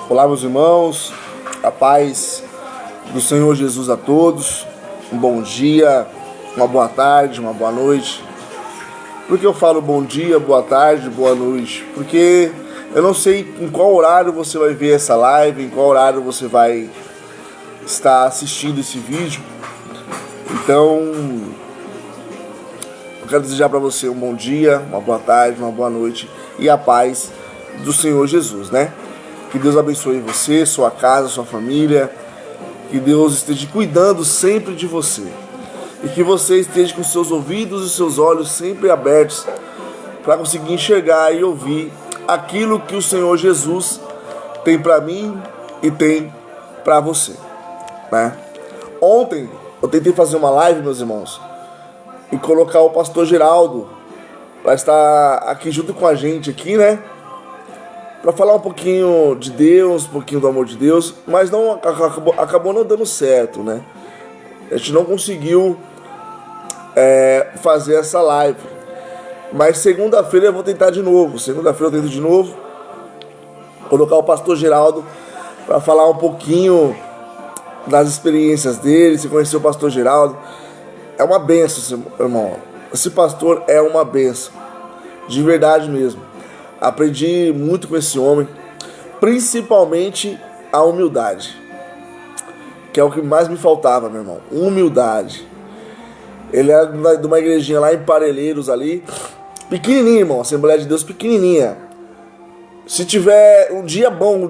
Olá, meus irmãos, a paz do Senhor Jesus a todos, um bom dia, uma boa tarde, uma boa noite. Por que eu falo bom dia, boa tarde, boa noite? Porque eu não sei em qual horário você vai ver essa live, em qual horário você vai estar assistindo esse vídeo. Então, eu quero desejar para você um bom dia, uma boa tarde, uma boa noite e a paz do Senhor Jesus, né? Que Deus abençoe você, sua casa, sua família. Que Deus esteja cuidando sempre de você. E que você esteja com seus ouvidos e seus olhos sempre abertos para conseguir enxergar e ouvir aquilo que o Senhor Jesus tem para mim e tem para você, né? Ontem eu tentei fazer uma live, meus irmãos, e colocar o pastor Geraldo para estar aqui junto com a gente aqui, né? Para falar um pouquinho de Deus, um pouquinho do amor de Deus, mas acabou não dando certo, né? A gente não conseguiu fazer essa live. Mas segunda-feira eu vou tentar de novo. Segunda-feira eu tento de novo colocar o pastor Geraldo para falar um pouquinho das experiências dele. Se conhecer o pastor Geraldo, é uma benção, irmão. Esse pastor é uma benção, de verdade mesmo. Aprendi muito com esse homem, principalmente a humildade, que é o que mais me faltava, meu irmão. Humildade. Ele era de uma igrejinha lá em Parelheiros ali, pequenininha, irmão, Assembleia de Deus pequenininha. Se tiver um dia bom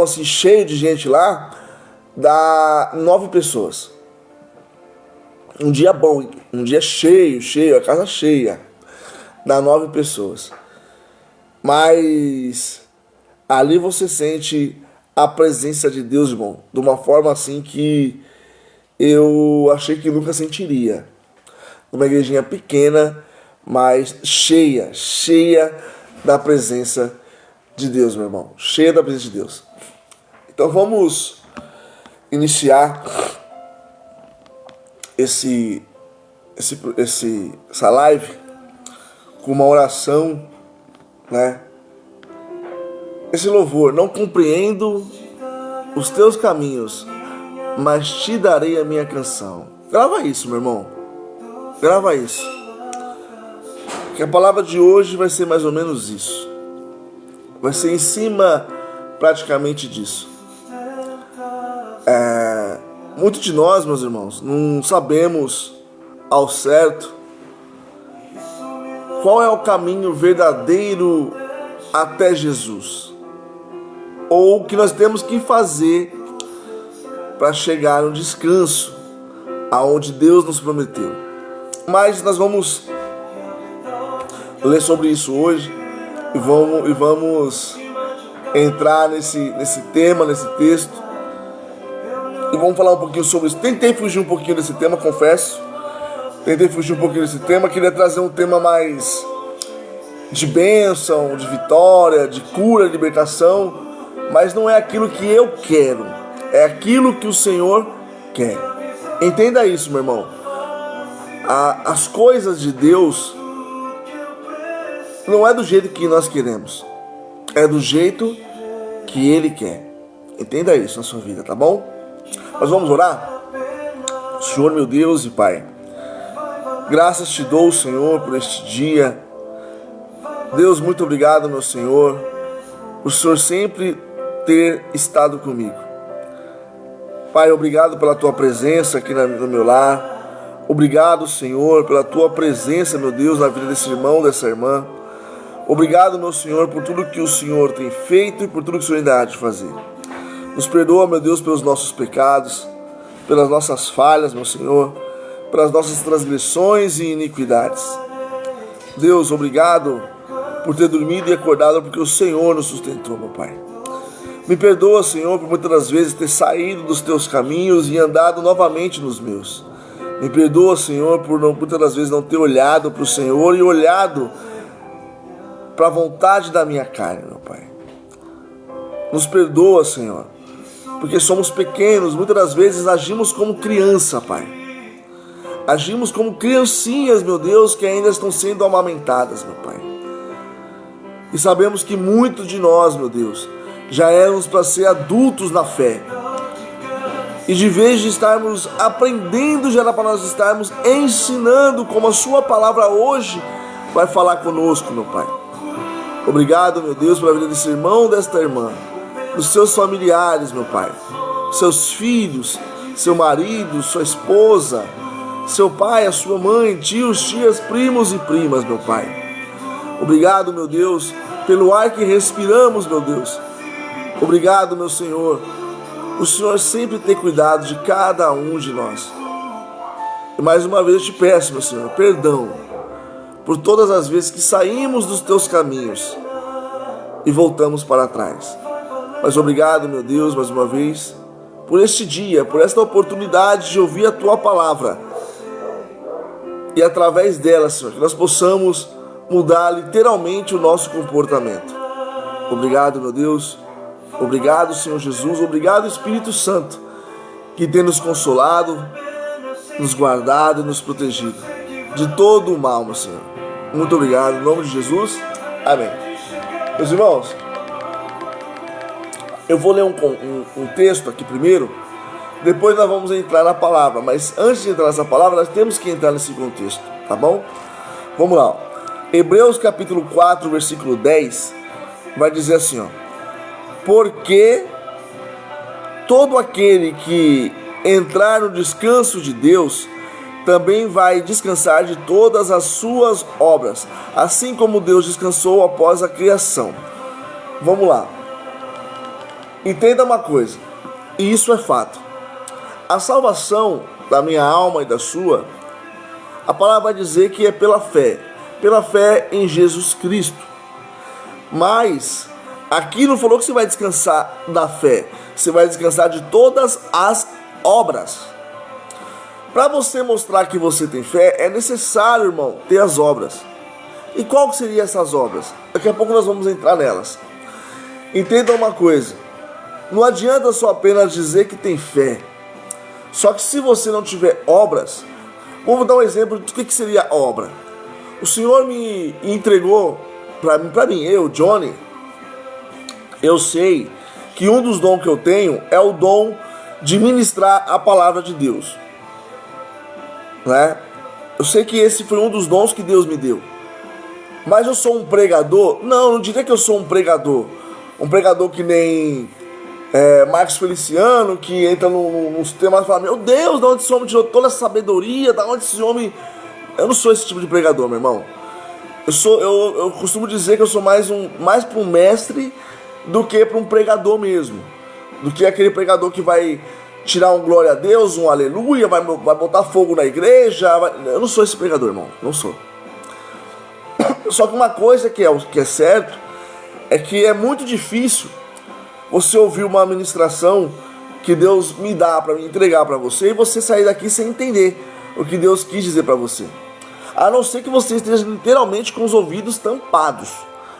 assim, cheio de gente lá, dá 9 pessoas. Um dia bom, um dia cheio, a casa cheia, dá 9 pessoas. Mas ali você sente a presença de Deus, irmão, de uma forma assim que eu achei que nunca sentiria. Uma igrejinha pequena, mas cheia da presença de Deus, meu irmão. Cheia da presença de Deus. Então vamos iniciar essa live com uma oração, né? Esse louvor: não compreendo os teus caminhos, mas te darei a minha canção. Grava isso, meu irmão. Grava isso. Que a palavra de hoje vai ser mais ou menos isso. Vai ser em cima praticamente disso. Muitos de nós, meus irmãos, não sabemos ao certo qual é o caminho verdadeiro até Jesus, ou o que nós temos que fazer para chegar no descanso aonde Deus nos prometeu. Mas nós vamos ler sobre isso hoje e vamos entrar nesse tema, nesse texto, e vamos falar um pouquinho sobre isso. Tentei fugir um pouquinho desse tema, confesso. Queria trazer um tema mais de bênção, de vitória, de cura, de libertação, mas não é aquilo que eu quero, é aquilo que o Senhor quer. Entenda isso, meu irmão. As coisas de Deus não é do jeito que nós queremos, é do jeito que Ele quer. Entenda isso na sua vida, tá bom? Nós vamos orar? Senhor, meu Deus e Pai, graças te dou, Senhor, por este dia. Deus, muito obrigado, meu Senhor, por o Senhor sempre ter estado comigo. Pai, obrigado pela tua presença aqui no meu lar. Obrigado, Senhor, pela tua presença, meu Deus, na vida desse irmão, dessa irmã. Obrigado, meu Senhor, por tudo que o Senhor tem feito e por tudo que o Senhor ainda há de fazer. Nos perdoa, meu Deus, pelos nossos pecados, pelas nossas falhas, meu Senhor, pelas nossas transgressões e iniquidades. Deus, obrigado por ter dormido e acordado, porque o Senhor nos sustentou, meu Pai. Me perdoa, Senhor, por muitas das vezes ter saído dos teus caminhos e andado novamente nos meus. Me perdoa, Senhor, por muitas das vezes não ter olhado para o Senhor e olhado para a vontade da minha carne, meu Pai. Nos perdoa, Senhor, porque somos pequenos, muitas das vezes agimos como criança, Pai. Agimos como criancinhas, meu Deus, que ainda estão sendo amamentadas, meu Pai. E sabemos que muitos de nós, meu Deus, já éramos para ser adultos na fé. E de vez de estarmos aprendendo, já era para nós estarmos ensinando, como a sua palavra hoje vai falar conosco, meu Pai. Obrigado, meu Deus, pela vida desse irmão, desta irmã, dos seus familiares, meu Pai, seus filhos, seu marido, sua esposa, seu pai, a sua mãe, tios, tias, primos e primas, meu Pai. Obrigado, meu Deus, pelo ar que respiramos, meu Deus. Obrigado, meu Senhor. O Senhor sempre tem cuidado de cada um de nós. E mais uma vez eu te peço, meu Senhor, perdão por todas as vezes que saímos dos teus caminhos e voltamos para trás. Mas obrigado, meu Deus, mais uma vez, por este dia, por esta oportunidade de ouvir a tua palavra. E através dela, Senhor, que nós possamos mudar literalmente o nosso comportamento. Obrigado, meu Deus. Obrigado, Senhor Jesus. Obrigado, Espírito Santo, que tem nos consolado, nos guardado e nos protegido de todo o mal, meu Senhor. Muito obrigado. Em nome de Jesus. Amém. Meus irmãos, eu vou ler um texto aqui primeiro, depois nós vamos entrar na palavra, mas antes de entrar nessa palavra, nós temos que entrar nesse contexto, tá bom? Vamos lá. Hebreus capítulo 4, versículo 10, vai dizer assim, ó: porque todo aquele que entrar no descanso de Deus, também vai descansar de todas as suas obras, assim como Deus descansou após a criação. Vamos lá. Entenda uma coisa, e isso é fato. A salvação da minha alma e da sua, a palavra vai dizer que é pela fé em Jesus Cristo. Mas aqui não falou que você vai descansar da fé, você vai descansar de todas as obras. Para você mostrar que você tem fé, é necessário, irmão, ter as obras. E qual que seriam essas obras? Daqui a pouco nós vamos entrar nelas. Entenda uma coisa, não adianta só apenas dizer que tem fé. Só que se você não tiver obras, vamos dar um exemplo do que seria obra. O Senhor me entregou, para mim, eu, Johnny, eu sei que um dos dons que eu tenho é o dom de ministrar a palavra de Deus, né? Eu sei que esse foi um dos dons que Deus me deu. Mas eu sou um pregador? Não diria que eu sou um pregador que nem Marcos Feliciano, que entra nos temas e fala: meu Deus, de onde esse homem tirou toda essa sabedoria, da onde esse homem... Eu não sou esse tipo de pregador, meu irmão. Eu costumo dizer que eu sou mais para um mestre do que para um pregador mesmo, do que aquele pregador que vai tirar um glória a Deus, um aleluia, vai botar fogo na igreja. Eu não sou esse pregador, irmão, não sou. Só que uma coisa que é certo é que é muito difícil você ouvir uma ministração que Deus me dá para me entregar para você e você sair daqui sem entender o que Deus quis dizer para você. A não ser que você esteja literalmente com os ouvidos tampados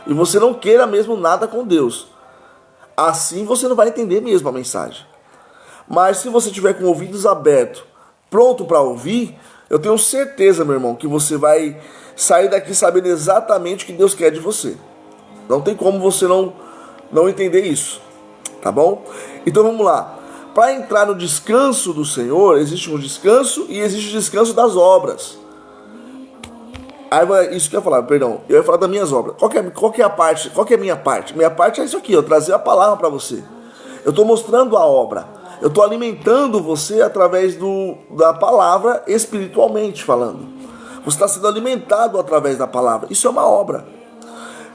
e você não queira mesmo nada com Deus. Assim você não vai entender mesmo a mensagem. Mas se você tiver com ouvidos abertos, pronto para ouvir, eu tenho certeza, meu irmão, que você vai sair daqui sabendo exatamente o que Deus quer de você. Não tem como você não entender isso, tá bom? Então vamos lá. Para entrar no descanso do Senhor, existe um descanso e existe o descanso das obras. Aí, isso que eu ia falar, perdão, eu ia falar das minhas obras. Qual que é a parte? Qual que é a minha parte? Minha parte é isso aqui, eu trazer a palavra para você. Eu estou mostrando a obra. Eu estou alimentando você através da palavra, espiritualmente falando. Você está sendo alimentado através da palavra. Isso é uma obra.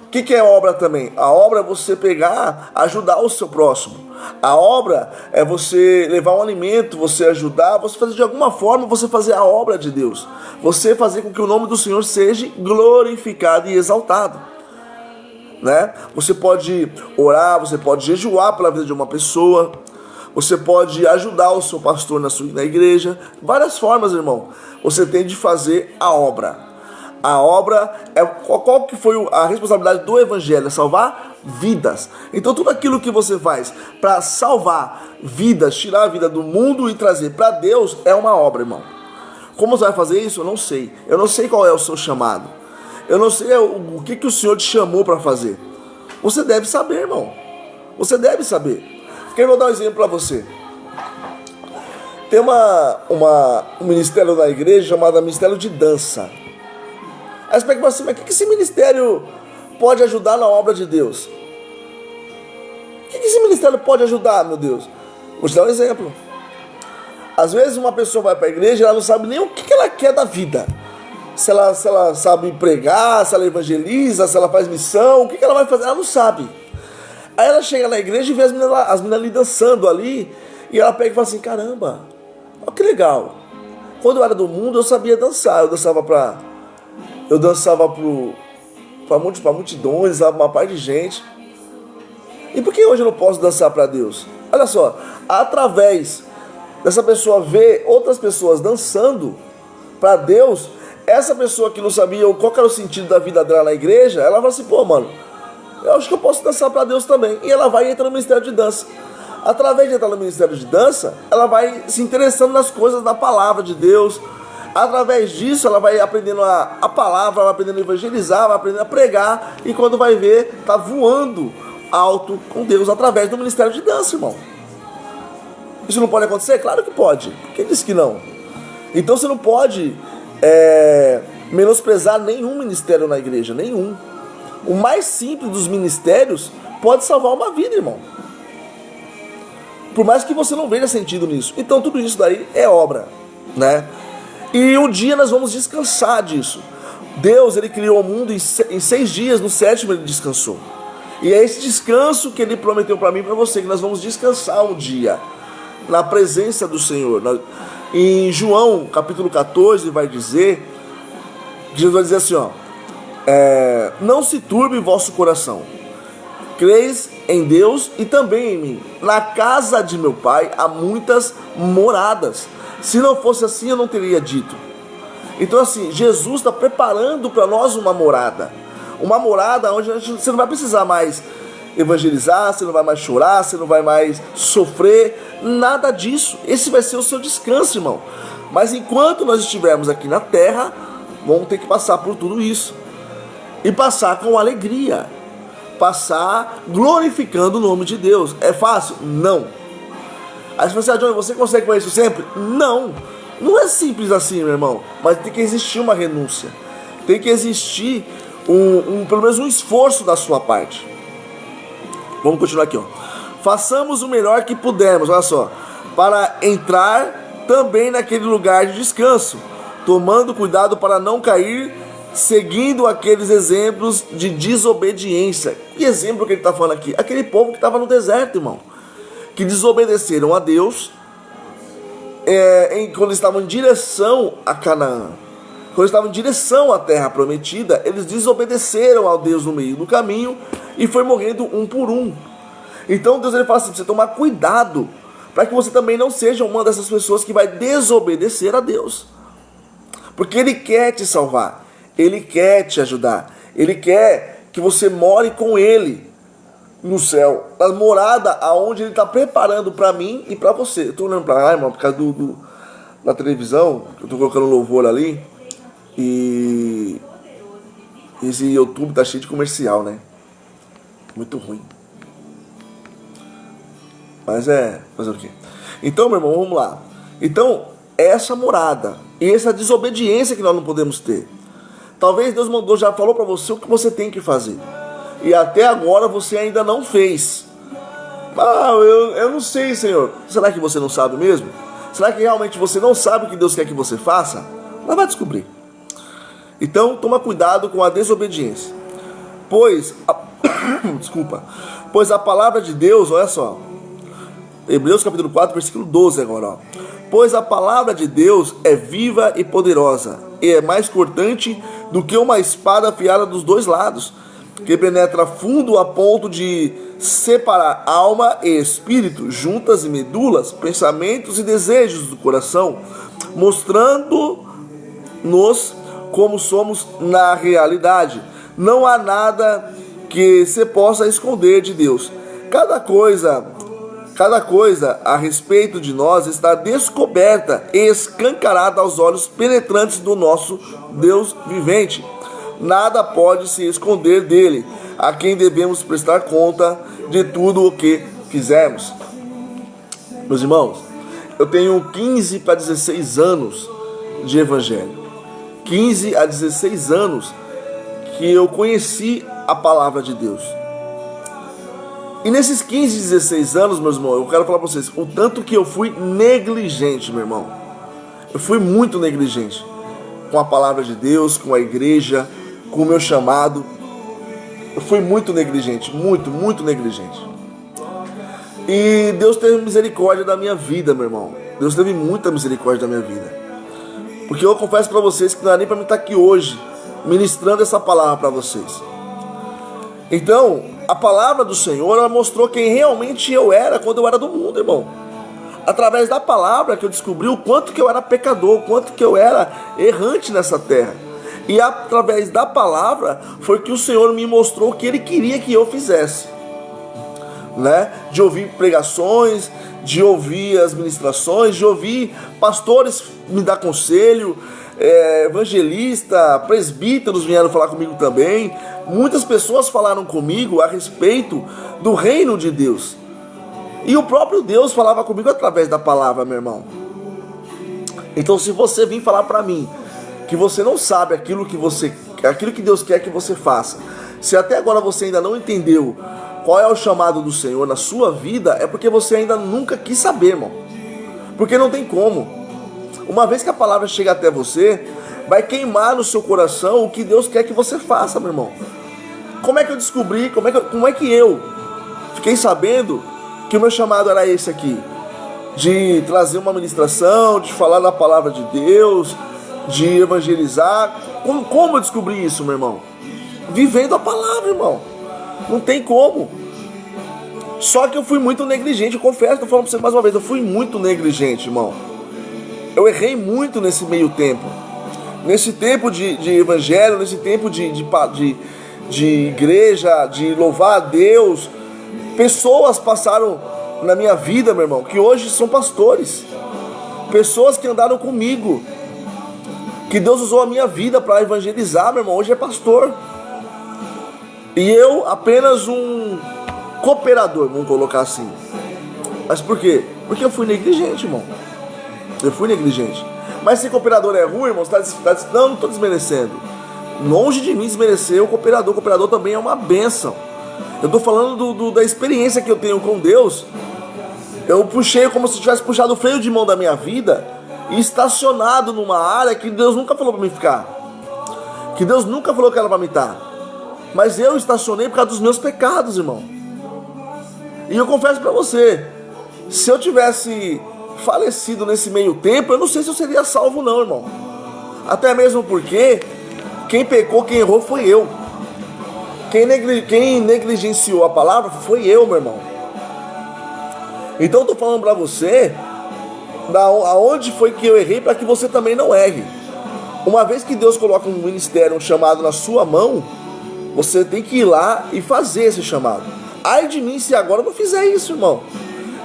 O que é obra também? A obra é você pegar, ajudar o seu próximo. A obra é você levar um alimento, você ajudar, você fazer de alguma forma, você fazer a obra de Deus. Você fazer com que o nome do Senhor seja glorificado e exaltado, né? Você pode orar, você pode jejuar pela vida de uma pessoa, você pode ajudar o seu pastor na igreja. Várias formas, irmão, você tem de fazer a obra. A obra é qual que foi a responsabilidade do evangelho? É salvar vidas. Então tudo aquilo que você faz para salvar vidas, tirar a vida do mundo e trazer para Deus é uma obra, irmão. Como você vai fazer isso? Eu não sei. Eu não sei qual é o seu chamado. Eu não sei o que o Senhor te chamou para fazer. Você deve saber, irmão. Você deve saber. Eu vou dar um exemplo para você. Tem um ministério na igreja chamado Ministério de Dança. Aí você pergunta assim, mas o que esse ministério pode ajudar na obra de Deus? O que esse ministério pode ajudar, meu Deus? Vou te dar um exemplo. Às vezes uma pessoa vai para a igreja e ela não sabe nem o que ela quer da vida. Se ela sabe pregar, se ela evangeliza, se ela faz missão, o que ela vai fazer, ela não sabe. Aí ela chega na igreja e vê as meninas ali dançando ali, e ela pega e fala assim, caramba, olha que legal. Quando eu era do mundo eu sabia dançar, eu dançava para multidões, uma parte de gente. E por que hoje eu não posso dançar para Deus? Olha só, através dessa pessoa ver outras pessoas dançando para Deus, essa pessoa que não sabia qual era o sentido da vida dela na igreja, ela fala assim, pô, mano, eu acho que eu posso dançar para Deus também. E ela vai entrar no ministério de dança. Através de entrar no ministério de dança, ela vai se interessando nas coisas da palavra de Deus. Através disso, ela vai aprendendo a palavra, vai aprendendo a evangelizar, vai aprendendo a pregar. E quando vai ver, tá voando alto com Deus através do ministério de dança, irmão. Isso não pode acontecer? Claro que pode. Quem disse que não? Então você não pode menosprezar nenhum ministério na igreja, nenhum. O mais simples dos ministérios pode salvar uma vida, irmão. Por mais que você não veja sentido nisso. Então tudo isso daí é obra, né? E um dia nós vamos descansar disso. Deus, ele criou o mundo em 6 dias, no 7º ele descansou. E é esse descanso que ele prometeu para mim e para você, que nós vamos descansar um dia na presença do Senhor. Em João capítulo 14 vai dizer, Jesus vai dizer assim, ó, não se turbe vosso coração, creis em Deus e também em mim. Na casa de meu pai há muitas moradas. Se não fosse assim eu não teria dito. Então assim, Jesus está preparando para nós uma morada onde você não vai precisar mais evangelizar, você não vai mais chorar, você não vai mais sofrer, nada disso. Esse vai ser o seu descanso, irmão. Mas enquanto nós estivermos aqui na terra, vamos ter que passar por tudo isso. E passar com alegria. Passar glorificando o nome de Deus. É fácil? Não. Aí você fala assim, Johnny, você consegue fazer isso sempre? Não. Não é simples assim, meu irmão. Mas tem que existir uma renúncia. Tem que existir pelo menos um esforço da sua parte. Vamos continuar aqui, ó. Façamos o melhor que pudermos, olha só, para entrar também naquele lugar de descanso, tomando cuidado para não cair, seguindo aqueles exemplos de desobediência. Que exemplo que ele está falando aqui? Aquele povo que estava no deserto, irmão, que desobedeceram a Deus quando estavam em direção a Canaã. Quando estavam em direção à terra prometida, eles desobedeceram ao Deus no meio do caminho e foi morrendo um por um. Então Deus ele fala assim, você tomar cuidado para que você também não seja uma dessas pessoas que vai desobedecer a Deus. Porque Ele quer te salvar, Ele quer te ajudar, Ele quer que você more com Ele no céu, na morada aonde Ele está preparando para mim e para você. Eu estou olhando para lá, irmão, por causa da televisão, eu estou colocando louvor ali. E esse YouTube tá cheio de comercial, né? Muito ruim. Mas fazer o quê? Então, meu irmão, vamos lá. Então, essa morada e essa desobediência que nós não podemos ter. Talvez Deus já falou para você o que você tem que fazer. E até agora você ainda não fez. Eu não sei, Senhor. Será que você não sabe mesmo? Será que realmente você não sabe o que Deus quer que você faça? Mas vai descobrir. Então, toma cuidado com a desobediência. Pois a palavra de Deus, olha só. Hebreus capítulo 4, versículo 12 agora, ó. Pois a palavra de Deus é viva e poderosa, e é mais cortante do que uma espada afiada dos dois lados, que penetra fundo a ponto de separar alma e espírito, juntas e medulas, pensamentos e desejos do coração, mostrando-nos como somos na realidade. Não há nada que se possa esconder de Deus. Cada coisa a respeito de nós está descoberta e escancarada aos olhos penetrantes do nosso Deus vivente. Nada pode se esconder dele, a quem devemos prestar conta de tudo o que fizemos. Meus irmãos, eu tenho 15 para 16 anos de evangelho. 15 a 16 anos que eu conheci a palavra de Deus. E nesses 15, 16 anos, meus irmãos, eu quero falar para vocês o tanto que eu fui negligente, meu irmão. Eu fui muito negligente com a palavra de Deus, com a igreja, com o meu chamado. Eu fui muito negligente, muito negligente. E Deus teve misericórdia da minha vida, meu irmão. Deus teve muita misericórdia da minha vida. Porque eu confesso para vocês que não era nem para mim estar aqui hoje, ministrando essa palavra para vocês. Então, a palavra do Senhor, ela mostrou quem realmente eu era quando eu era do mundo, irmão. Através da palavra que eu descobri o quanto que eu era pecador, o quanto que eu era errante nessa terra. E através da palavra foi que o Senhor me mostrou o que Ele queria que eu fizesse. Né? De ouvir pregações, de ouvir as ministrações, de ouvir pastores me dar conselho, evangelista, presbíteros vieram falar comigo também. Muitas pessoas falaram comigo a respeito do reino de Deus. E o próprio Deus falava comigo através da palavra, meu irmão. Então, se você vir falar para mim que você não sabe aquilo que Deus quer que você faça, se até agora você ainda não entendeu qual é o chamado do Senhor na sua vida, é porque você ainda nunca quis saber, irmão. Porque não tem como. Uma vez que a palavra chega até você, vai queimar no seu coração o que Deus quer que você faça, meu irmão. Como é que eu descobri, como é que eu fiquei sabendo que o meu chamado era esse aqui? De trazer uma ministração, de falar da palavra de Deus, de evangelizar. Como eu descobri isso, meu irmão? Vivendo a palavra, irmão. Não tem como. Só que eu fui muito negligente, eu confesso, estou falando para você mais uma vez, eu fui muito negligente, irmão. Eu errei muito nesse meio tempo. Nesse tempo de evangelho, nesse tempo de igreja, de louvar a Deus. Pessoas passaram na minha vida, meu irmão, que hoje são pastores. Pessoas que andaram comigo, que Deus usou a minha vida para evangelizar, meu irmão, hoje é pastor. E eu apenas um cooperador, vamos colocar assim. Mas por quê? Porque eu fui negligente, irmão. Eu fui negligente. Mas se cooperador é ruim, irmão, não estou desmerecendo. Longe de mim desmerecer o cooperador. O cooperador também é uma bênção. Eu estou falando da experiência que eu tenho com Deus. Eu puxei como se tivesse puxado o freio de mão da minha vida e estacionado numa área que Deus nunca falou para mim ficar. Que Deus nunca falou que era para mim estar. Mas eu estacionei por causa dos meus pecados, irmão. E eu confesso para você, se eu tivesse falecido nesse meio tempo, eu não sei se eu seria salvo não, irmão. Até mesmo porque quem pecou, quem errou foi eu. Quem negligenciou a palavra foi eu, meu irmão. Então eu tô falando para você aonde foi que eu errei, para que você também não erre. Uma vez que Deus coloca um ministério, um chamado na sua mão, você tem que ir lá e fazer esse chamado. Ai de mim se agora eu não fizer isso, irmão.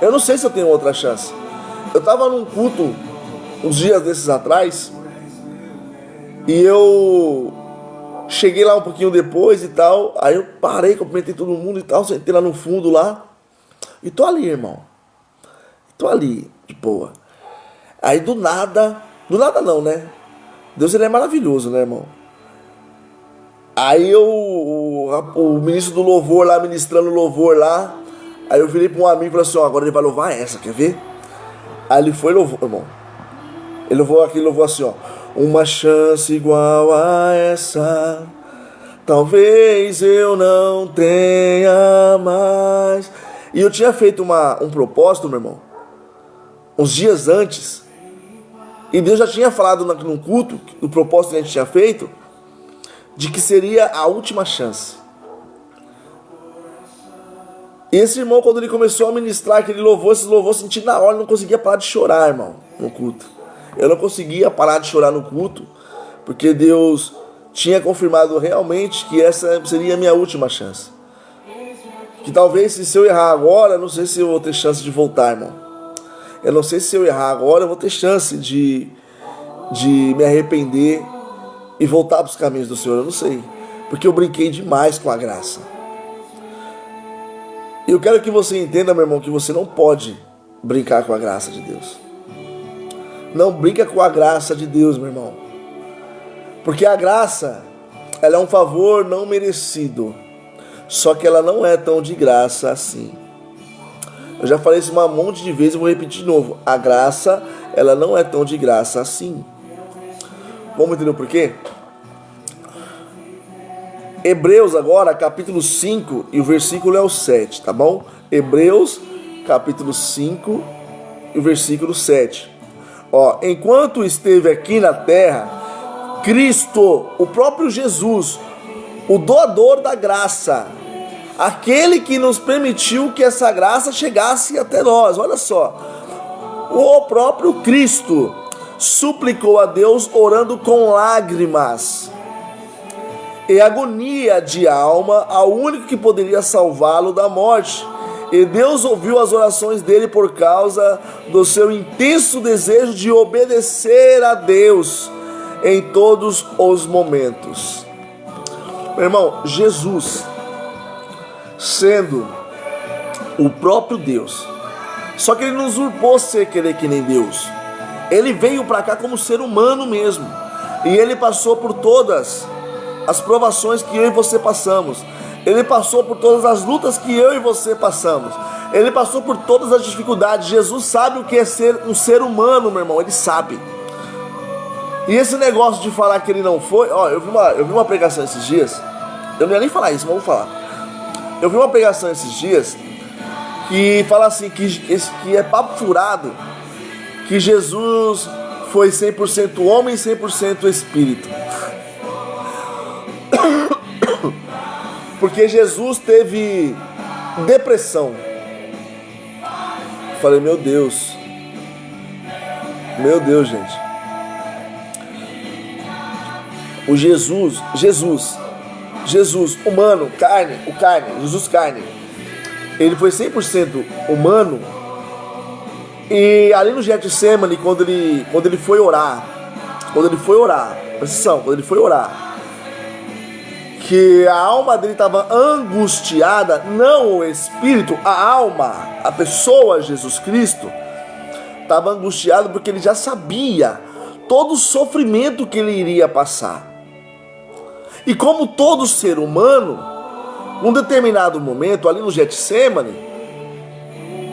Eu não sei se eu tenho outra chance. Eu estava num culto uns dias desses atrás e eu cheguei lá um pouquinho depois e tal. Aí eu parei, cumprimentei todo mundo e tal, sentei lá no fundo lá e tô ali, irmão. Tô ali, de boa. Aí do nada não, né? Deus, ele é maravilhoso, né, irmão? Aí o ministro do louvor lá, ministrando louvor lá, aí eu virei para um amigo e falei assim, ó, agora ele vai louvar essa, quer ver? Aí ele foi e louvou, irmão. Ele louvou assim, ó. Uma chance igual a essa, talvez eu não tenha mais. E eu tinha feito um propósito, meu irmão, uns dias antes. E Deus já tinha falado num culto, no propósito que a gente tinha feito, de que seria a última chance. E esse irmão, quando ele começou a ministrar aquele louvor, esse louvor, senti na hora, não conseguia parar de chorar, irmão, no culto. Eu não conseguia parar de chorar no culto, porque Deus tinha confirmado realmente que essa seria a minha última chance. Que talvez se eu errar agora, não sei se eu vou ter chance de voltar, irmão. Eu não sei se eu errar agora, eu vou ter chance de me arrepender e voltar para os caminhos do Senhor, eu não sei. Porque eu brinquei demais com a graça. Eu quero que você entenda, meu irmão, que você não pode brincar com a graça de Deus. Não brinca com a graça de Deus, meu irmão. Porque a graça, ela é um favor não merecido. Só que ela não é tão de graça assim. Eu já falei isso um monte de vezes e vou repetir de novo. A graça, ela não é tão de graça assim. Vamos entender o porquê? Hebreus agora, capítulo 5, e o versículo é o 7, tá bom? Hebreus, capítulo 5, e o versículo 7. Ó, enquanto esteve aqui na terra, Cristo, o próprio Jesus, o doador da graça, aquele que nos permitiu que essa graça chegasse até nós, olha só, o próprio Cristo suplicou a Deus orando com lágrimas e agonia de alma ao único que poderia salvá-lo da morte. E Deus ouviu as orações dele por causa do seu intenso desejo de obedecer a Deus em todos os momentos. Meu irmão, Jesus, sendo o próprio Deus, só que ele não usurpou ser querer que nem Deus. Ele veio para cá como ser humano mesmo. E ele passou por todas as provações que eu e você passamos. Ele passou por todas as lutas que eu e você passamos. Ele passou por todas as dificuldades. Jesus sabe o que é ser um ser humano, meu irmão. Ele sabe. E esse negócio de falar que ele não foi... Ó, eu vi uma pregação esses dias. Eu não ia nem falar isso, mas vou falar. Eu vi uma pregação esses dias que fala assim, que é papo furado, que Jesus foi 100% homem e 100% espírito. Porque Jesus teve depressão. Falei, meu Deus, gente. O Jesus, humano, Jesus carne. Ele foi 100% humano. E ali no Getsemane, quando ele foi orar, presta atenção, quando ele foi orar, que a alma dele estava angustiada, não o espírito, a alma, a pessoa Jesus Cristo, estava angustiado porque ele já sabia todo o sofrimento que ele iria passar. E como todo ser humano, num determinado momento, ali no Getsemane,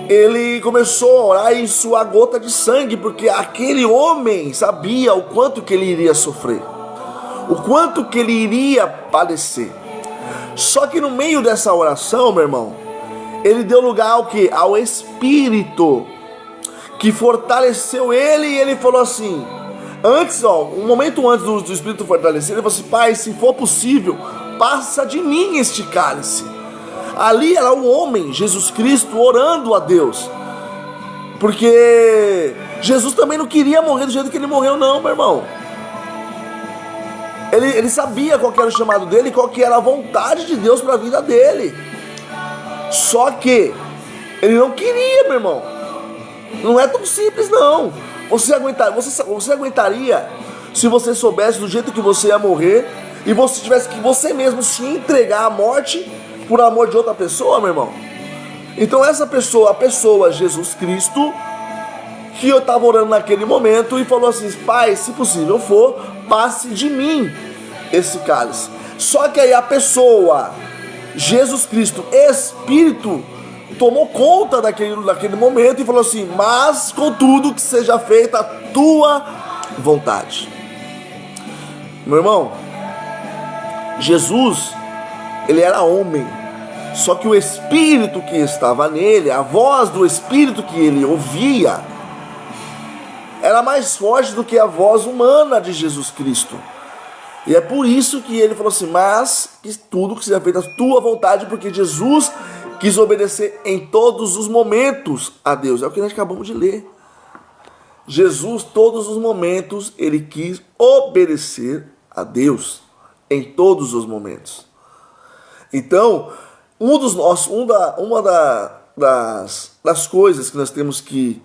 ele começou a orar em sua gota de sangue, porque aquele homem sabia o quanto que ele iria sofrer, o quanto que ele iria padecer. Só que no meio dessa oração, meu irmão, ele deu lugar ao quê? Ao Espírito, que fortaleceu ele, e ele falou assim, um momento antes do Espírito fortalecer, ele falou assim, Pai, se for possível, passa de mim este cálice. Ali era o homem, Jesus Cristo, orando a Deus, porque Jesus também não queria morrer do jeito que ele morreu não, meu irmão. Ele sabia qual que era o chamado dele, qual que era a vontade de Deus para a vida dele. Só que ele não queria, meu irmão. Não é tão simples não. Você aguentaria se você soubesse do jeito que você ia morrer e você tivesse que você mesmo se entregar à morte por amor de outra pessoa, meu irmão? Então essa pessoa, a pessoa Jesus Cristo, que eu estava orando naquele momento e falou assim, Pai, se possível for, passe de mim esse cálice. Só que aí a pessoa, Jesus Cristo, Espírito, tomou conta daquele momento e falou assim, mas contudo que seja feita a tua vontade. Meu irmão, Jesus, ele era homem, só que o Espírito que estava nele, a voz do Espírito que ele ouvia, era mais forte do que a voz humana de Jesus Cristo. E é por isso que ele falou assim, mas que tudo que seja feito a tua vontade, porque Jesus quis obedecer em todos os momentos a Deus. É o que nós acabamos de ler. Jesus, todos os momentos, ele quis obedecer a Deus, em todos os momentos. Então, uma das coisas que nós temos que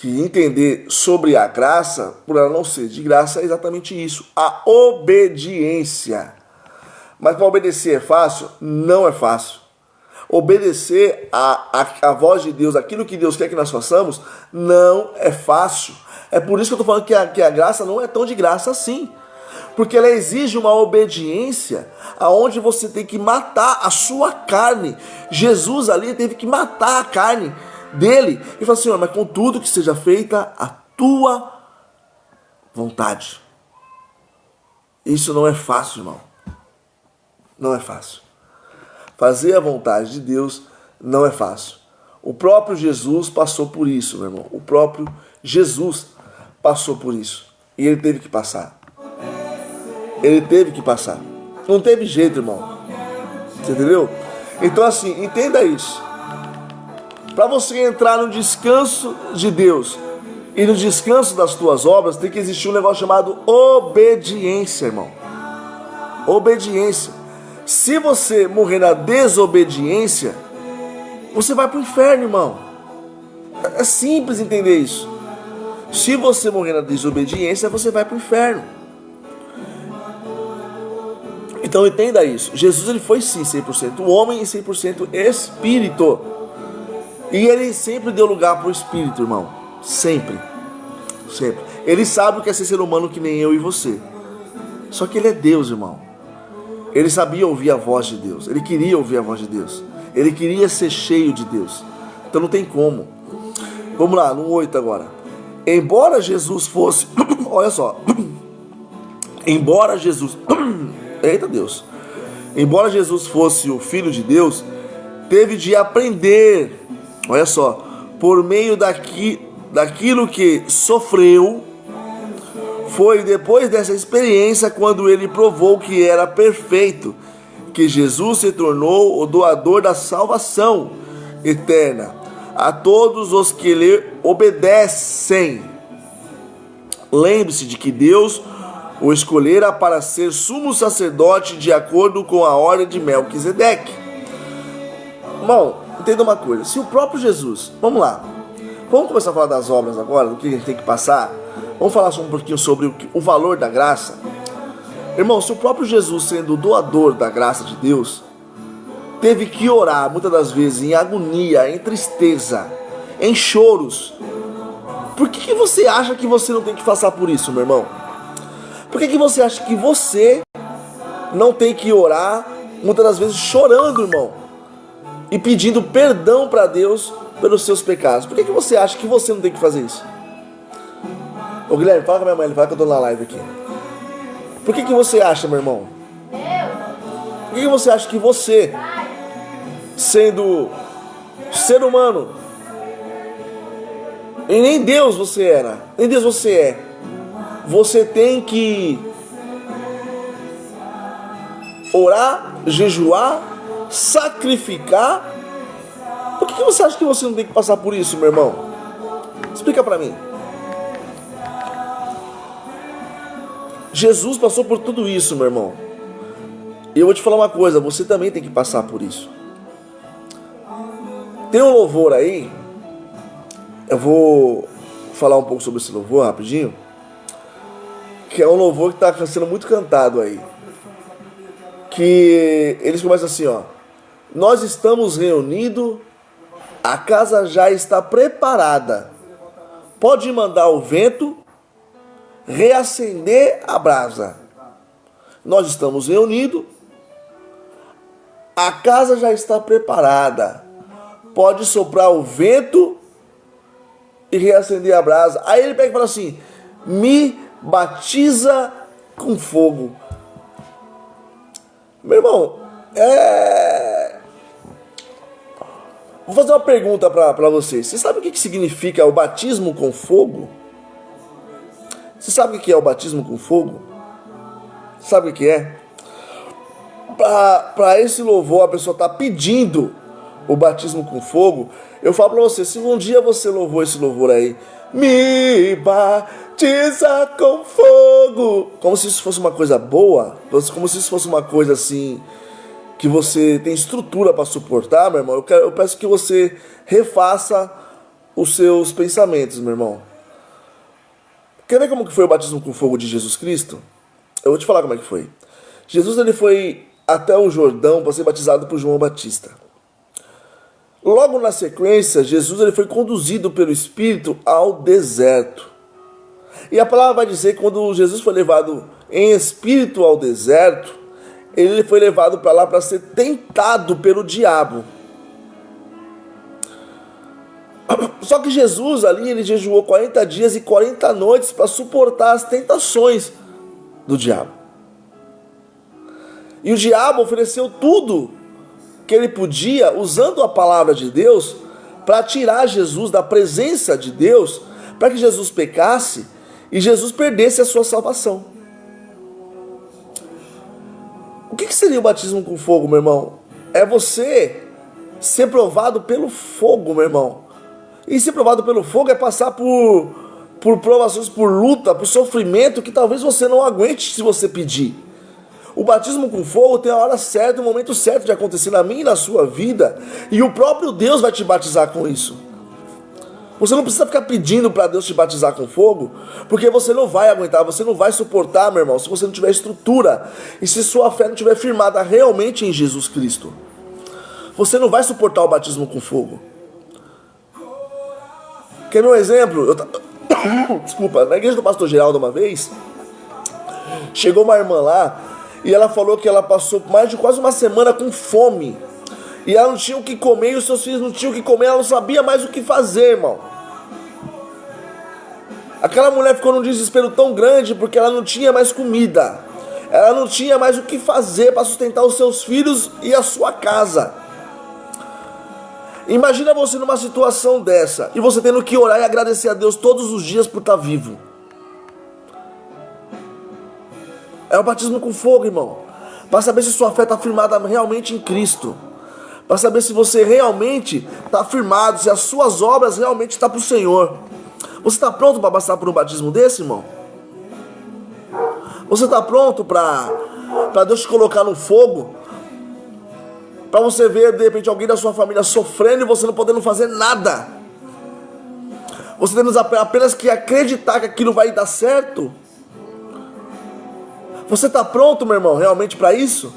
entender sobre a graça, por ela não ser de graça, é exatamente isso, a obediência. Mas para obedecer é fácil? Não é fácil. obedecer a voz de Deus, aquilo que Deus quer que nós façamos, não é fácil. É por isso que eu estou falando que a graça não é tão de graça assim. Porque ela exige uma obediência aonde você tem que matar a sua carne. Jesus ali teve que matar a carne dele. E falou assim, mas contudo que seja feita a tua vontade. Isso não é fácil, irmão. Não é fácil. Fazer a vontade de Deus não é fácil. O próprio Jesus passou por isso, meu irmão. O próprio Jesus passou por isso. E ele teve que passar. Ele teve que passar. Não teve jeito, irmão. Você entendeu? Então assim, entenda isso. Para você entrar no descanso de Deus e no descanso das tuas obras, tem que existir um negócio chamado obediência, irmão. Obediência. Se você morrer na desobediência, você vai para o inferno, irmão. É simples entender isso. Se você morrer na desobediência, você vai para o inferno. Então entenda isso. Jesus ele foi sim 100% homem e 100% espírito. E ele sempre deu lugar para o espírito, irmão. Sempre. Sempre. Ele sabe o que é ser humano que nem eu e você. Só que ele é Deus, irmão. Ele sabia ouvir a voz de Deus. Ele queria ouvir a voz de Deus. Ele queria ser cheio de Deus. Então não tem como. Vamos lá, no 8 agora. Embora Jesus fosse... Olha só. Embora Jesus... Eita Deus. Embora Jesus fosse o Filho de Deus, teve de aprender, olha só, por meio daquilo que sofreu. Foi depois dessa experiência, quando ele provou que era perfeito, que Jesus se tornou o doador da salvação eterna a todos os que lhe obedecem. Lembre-se de que Deus o escolhera para ser sumo sacerdote de acordo com a ordem de Melquisedeque. Irmão, entenda uma coisa. Se o próprio Jesus... Vamos lá. Vamos começar a falar das obras agora, do que a gente tem que passar. Vamos falar só um pouquinho sobre o valor da graça. Irmão, se o próprio Jesus, sendo o doador da graça de Deus, teve que orar muitas das vezes em agonia, em tristeza, em choros, por que você acha que você não tem que passar por isso, meu irmão? Por que você acha que você não tem que orar, muitas das vezes chorando, irmão, e pedindo perdão para Deus pelos seus pecados? Por que você acha que você não tem que fazer isso? Ô Guilherme, fala com a minha mãe, ele fala que eu tô na live aqui. Por que você acha, meu irmão? Por que você acha que você, sendo ser humano, e nem Deus você era, nem Deus você é, você tem que orar, jejuar, sacrificar? Por que você acha que você não tem que passar por isso, meu irmão? Explica pra mim. Jesus passou por tudo isso, meu irmão. E eu vou te falar uma coisa, você também tem que passar por isso. Tem um louvor aí, eu vou falar um pouco sobre esse louvor rapidinho, que é um louvor que está sendo muito cantado aí. Que eles começam assim, ó. Nós estamos reunidos, a casa já está preparada. Pode mandar o vento reacender a brasa. Nós estamos reunidos, a casa já está preparada. Pode soprar o vento e reacender a brasa. Aí ele pega e fala assim: me batiza com fogo. Meu irmão, vou fazer uma pergunta para você. Você sabe o que significa o batismo com fogo? Você sabe o que é o batismo com fogo? Sabe o que é? Para esse louvor, a pessoa está pedindo o batismo com fogo. Eu falo para você, se um dia você louvou esse louvor aí, me batiza com fogo, como se isso fosse uma coisa boa, como se isso fosse uma coisa assim, que você tem estrutura para suportar, meu irmão, eu peço que você refaça os seus pensamentos, meu irmão. Quer ver como que foi o batismo com fogo de Jesus Cristo? Eu vou te falar como é que foi. Jesus ele foi até o Jordão para ser batizado por João Batista. Logo na sequência, Jesus ele foi conduzido pelo Espírito ao deserto. E a palavra vai dizer que quando Jesus foi levado em espírito ao deserto, ele foi levado para lá para ser tentado pelo diabo. Só que Jesus ali, ele jejuou 40 dias e 40 noites para suportar as tentações do diabo. E o diabo ofereceu tudo que ele podia, usando a palavra de Deus, para tirar Jesus da presença de Deus, para que Jesus pecasse e Jesus perdesse a sua salvação. O que seria o batismo com fogo, meu irmão? É você ser provado pelo fogo, meu irmão. E ser provado pelo fogo é passar por provações, por luta, por sofrimento que talvez você não aguente se você pedir. O batismo com fogo tem a hora certa, o momento certo de acontecer na minha e na sua vida. E o próprio Deus vai te batizar com isso. Você não precisa ficar pedindo para Deus te batizar com fogo, porque você não vai aguentar, você não vai suportar, meu irmão, se você não tiver estrutura e se sua fé não estiver firmada realmente em Jesus Cristo. Você não vai suportar o batismo com fogo. Quer ver um exemplo? Desculpa, na igreja do pastor Geraldo uma vez, chegou uma irmã lá e ela falou que ela passou mais de quase uma semana com fome. E ela não tinha o que comer e os seus filhos não tinham o que comer, ela não sabia mais o que fazer, irmão. Aquela mulher ficou num desespero tão grande porque ela não tinha mais comida. Ela não tinha mais o que fazer para sustentar os seus filhos e a sua casa. Imagina você numa situação dessa e você tendo que orar e agradecer a Deus todos os dias por estar vivo. É o batismo com fogo, irmão. Para saber se sua fé está firmada realmente em Cristo. Para saber se você realmente está firmado, se as suas obras realmente estão para o Senhor. Você está pronto para passar por um batismo desse, irmão? Você está pronto para Deus te colocar no fogo? Para você ver, de repente, alguém da sua família sofrendo e você não podendo fazer nada? Você tendo apenas que acreditar que aquilo vai dar certo? Você está pronto, meu irmão, realmente para isso?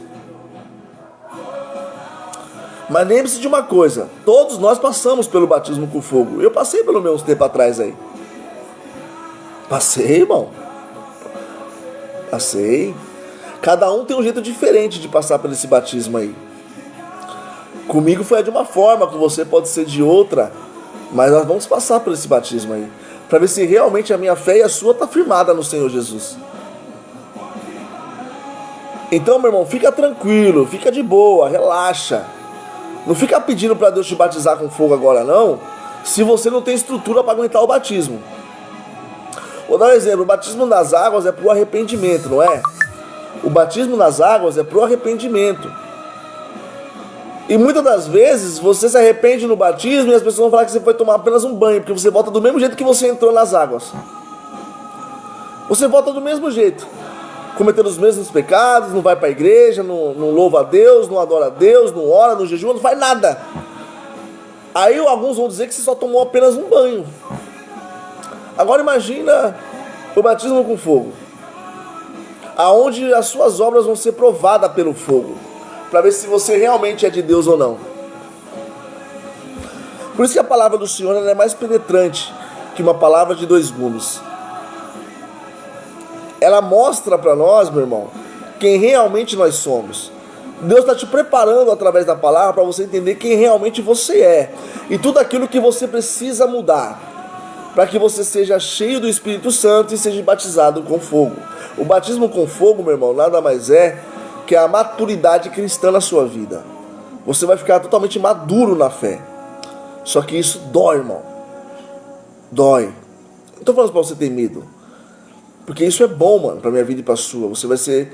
Mas lembre-se de uma coisa, todos nós passamos pelo batismo com fogo. Eu passei pelo meu uns tempo atrás aí. Passei, irmão. Passei. Cada um tem um jeito diferente de passar por esse batismo aí. Comigo foi de uma forma, com você pode ser de outra. Mas nós vamos passar por esse batismo aí, para ver se realmente a minha fé e a sua está firmada no Senhor Jesus. Então, meu irmão, fica tranquilo, fica de boa, relaxa. Não fica pedindo para Deus te batizar com fogo agora não, se você não tem estrutura para aguentar o batismo. Vou dar um exemplo, o batismo nas águas é para o arrependimento, não é? O batismo nas águas é para o arrependimento. E muitas das vezes você se arrepende no batismo e as pessoas vão falar que você foi tomar apenas um banho, porque você volta do mesmo jeito que você entrou nas águas. Você volta do mesmo jeito, cometendo os mesmos pecados, não vai para a igreja, não louva a Deus, não adora a Deus, não ora, não jejua, não faz nada. Aí alguns vão dizer que você só tomou apenas um banho. Agora imagina o batismo com fogo, aonde as suas obras vão ser provadas pelo fogo, para ver se você realmente é de Deus ou não. Por isso que a palavra do Senhor ela é mais penetrante que uma palavra de dois gumes. Ela mostra para nós, meu irmão, quem realmente nós somos. Deus está te preparando através da palavra para você entender quem realmente você é e tudo aquilo que você precisa mudar para que você seja cheio do Espírito Santo e seja batizado com fogo. O batismo com fogo, meu irmão, nada mais é que a maturidade cristã na sua vida. Você vai ficar totalmente maduro na fé. Só que isso dói, irmão. Dói. Não estou falando para você ter medo, porque isso é bom, mano, para minha vida e para a sua. Você vai ser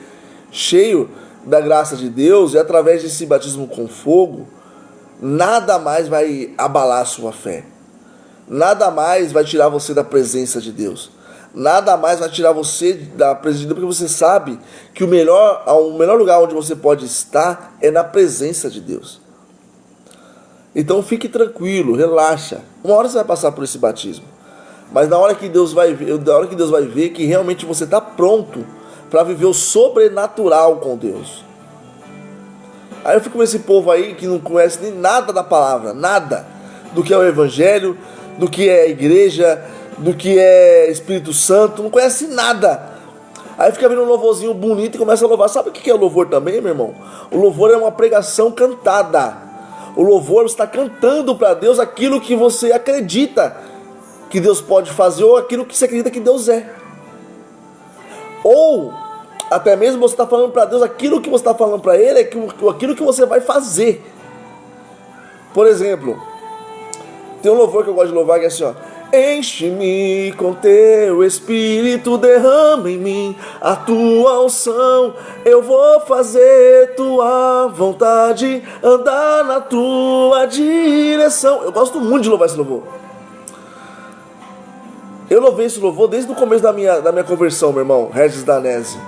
cheio da graça de Deus e através desse batismo com fogo, nada mais vai abalar a sua fé. Nada mais vai tirar você da presença de Deus. Nada mais vai tirar você da presença de Deus, porque você sabe que o melhor lugar onde você pode estar é na presença de Deus. Então fique tranquilo, relaxa. Uma hora você vai passar por esse batismo. Mas na hora que Deus vai ver que realmente você está pronto para viver o sobrenatural com Deus. Aí eu fico com esse povo aí que não conhece nem nada da palavra, nada do que é o evangelho, do que é a igreja, do que é Espírito Santo, não conhece nada. Aí fica vendo um louvorzinho bonito e começa a louvar. Sabe o que é o louvor também, meu irmão? O louvor é uma pregação cantada. O louvor, você está cantando para Deus aquilo que você acredita que Deus pode fazer, ou aquilo que você acredita que Deus é. Ou até mesmo você está falando para Deus aquilo que você está falando para Ele, é aquilo que você vai fazer. Por exemplo, tem um louvor que eu gosto de louvar que é assim, ó: enche-me com teu Espírito, derrama em mim a tua unção, eu vou fazer tua vontade, andar na tua direção. Eu gosto muito de louvar esse louvor. Eu louvei esse louvor desde o começo da minha conversão, meu irmão, Regis Danese.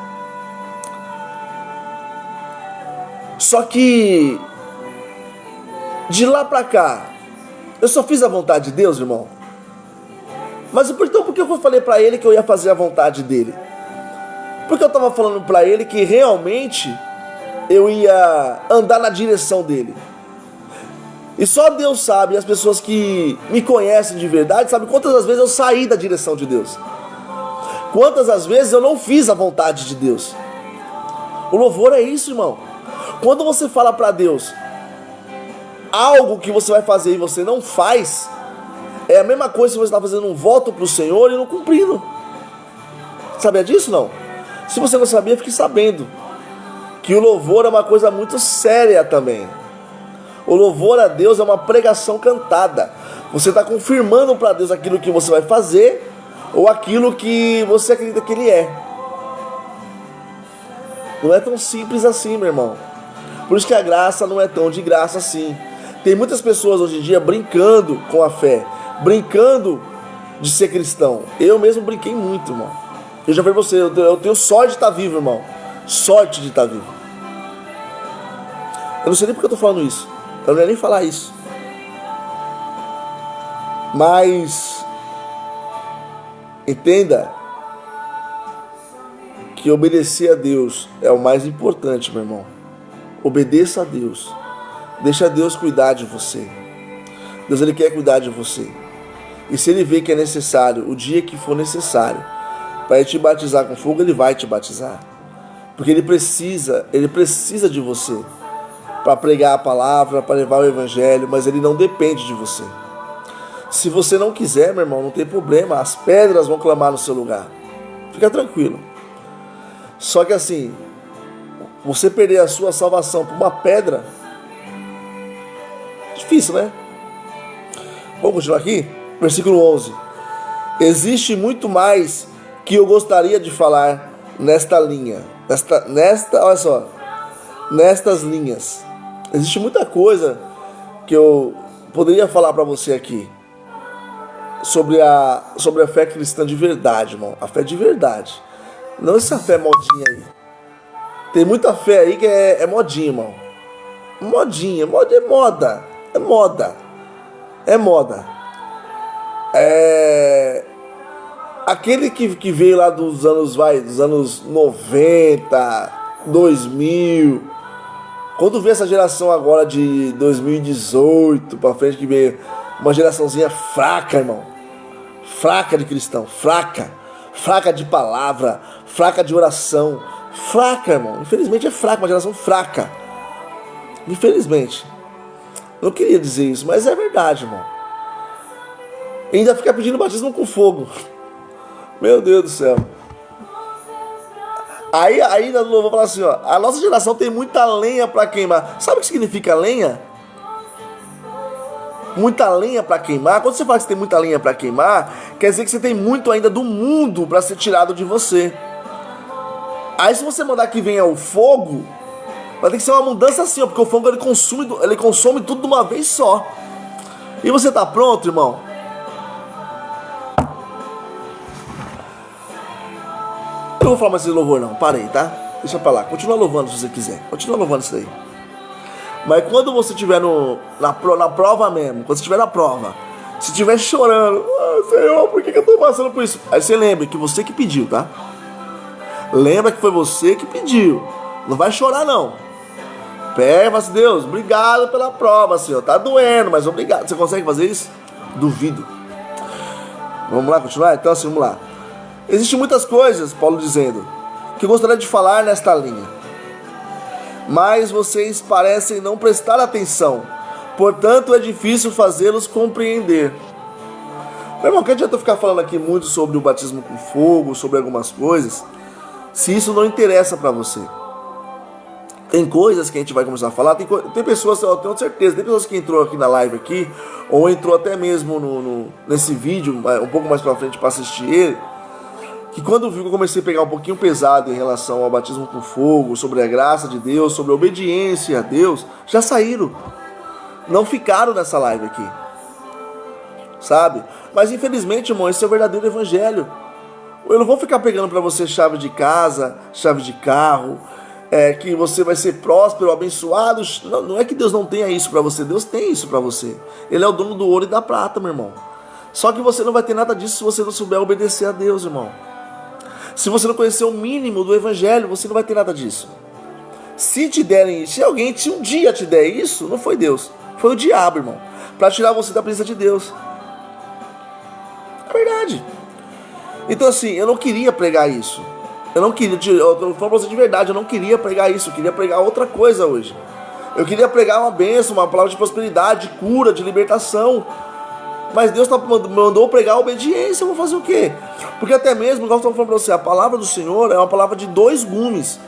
Só que de lá pra cá, eu só fiz a vontade de Deus, irmão. Mas então por que eu falei pra ele que eu ia fazer a vontade dele? Porque eu tava falando pra ele que realmente eu ia andar na direção dele. E só Deus sabe, as pessoas que me conhecem de verdade sabem quantas as vezes eu saí da direção de Deus. Quantas as vezes eu não fiz a vontade de Deus. O louvor é isso, irmão. Quando você fala pra Deus algo que você vai fazer e você não faz, é a mesma coisa se você está fazendo um voto pro Senhor e não cumprindo. Sabia disso, não? Se você não sabia, fique sabendo que o louvor é uma coisa muito séria também. O louvor a Deus é uma pregação cantada. Você está confirmando para Deus aquilo que você vai fazer ou aquilo que você acredita que Ele é. Não é tão simples assim, meu irmão. Por isso que a graça não é tão de graça assim. Tem muitas pessoas hoje em dia brincando com a fé, brincando de ser cristão. Eu mesmo brinquei muito, irmão. Eu já falei pra você, eu tenho sorte de estar vivo, irmão. Sorte de estar vivo. Eu não sei nem porque eu tô falando isso. Eu não ia nem falar isso. Mas entenda que obedecer a Deus é o mais importante, meu irmão. Obedeça a Deus. Deixa Deus cuidar de você. Deus, Ele quer cuidar de você. E se Ele vê que é necessário, o dia que for necessário, para Ele te batizar com fogo, Ele vai te batizar. Porque Ele precisa de você para pregar a palavra, para levar o evangelho, mas Ele não depende de você. Se você não quiser, meu irmão, não tem problema, as pedras vão clamar no seu lugar. Fica tranquilo. Só que assim, você perder a sua salvação por uma pedra, difícil, né? Vamos continuar aqui? Versículo 11. Existe muito mais que eu gostaria de falar nesta linha. Olha só. Nestas linhas. Existe muita coisa que eu poderia falar para você aqui. Sobre a fé cristã de verdade, irmão. A fé de verdade. Não essa fé modinha aí. Tem muita fé aí que é modinha, irmão. Modinha. É moda. É moda. É moda. Aquele que veio lá dos anos 90, 2000. Quando vê essa geração agora de 2018 pra frente, que veio uma geraçãozinha fraca, irmão. Fraca de cristão. Fraca de palavra. Fraca de oração. Fraca, irmão. Infelizmente é fraca, uma geração fraca. Infelizmente. Não queria dizer isso, mas é verdade, irmão. E ainda fica pedindo batismo com fogo. Meu Deus do céu. Aí ainda não vou falar assim, ó. A nossa geração tem muita lenha para queimar. Sabe o que significa lenha? Muita lenha para queimar. Quando você fala que você tem muita lenha para queimar, quer dizer que você tem muito ainda do mundo para ser tirado de você. Aí se você mandar que venha o fogo, vai ter que ser uma mudança assim, ó, porque o fogo ele consome tudo de uma vez só. E você tá pronto, irmão? Eu não vou falar mais esse louvor não, parei, tá? Deixa pra lá, continua louvando se você quiser. Continua louvando isso aí. Mas quando você estiver na prova mesmo, quando você estiver na prova, se estiver chorando, Senhor, por que eu tô passando por isso? Aí você lembra que você que pediu, tá? Lembra que foi você que pediu. Não vai chorar não. Pega e fala assim, Deus, obrigado pela prova, Senhor. Tá doendo, mas obrigado. Você consegue fazer isso? Duvido. Vamos lá, continuar? Então assim, vamos lá. Existem muitas coisas, Paulo dizendo, que eu gostaria de falar nesta linha. Mas vocês parecem não prestar atenção. Portanto, é difícil fazê-los compreender. Meu irmão, que adianta eu ficar falando aqui muito sobre o batismo com fogo, sobre algumas coisas, se isso não interessa para você? Tem coisas que a gente vai começar a falar, tem pessoas, eu tenho certeza, tem pessoas que entrou aqui na live aqui, ou entrou até mesmo nesse vídeo, um pouco mais pra frente para assistir ele, que quando viu que eu comecei a pegar um pouquinho pesado em relação ao batismo com fogo, sobre a graça de Deus, sobre a obediência a Deus, já saíram. Não ficaram nessa live aqui. Sabe? Mas infelizmente, irmão, esse é o verdadeiro evangelho. Eu não vou ficar pegando para você chave de casa, chave de carro, que você vai ser próspero, abençoado. Não é que Deus não tenha isso para você, Deus tem isso para você. Ele é o dono do ouro e da prata, meu irmão. Só que você não vai ter nada disso se você não souber obedecer a Deus, irmão. Se você não conhecer o mínimo do evangelho, você não vai ter nada disso. Se te derem isso, se um dia te der isso, não foi Deus, foi o diabo, irmão, para tirar você da presença de Deus. É verdade. Então assim, eu não queria pregar isso. Eu tô falando pra você de verdade, eu não queria pregar isso, eu queria pregar outra coisa hoje. Eu queria pregar uma bênção, uma palavra de prosperidade, de cura, de libertação. Mas Deus mandou pregar a obediência, eu vou fazer o quê? Porque até mesmo, igual eu estou falando para você, a palavra do Senhor é uma palavra de 2 gumes.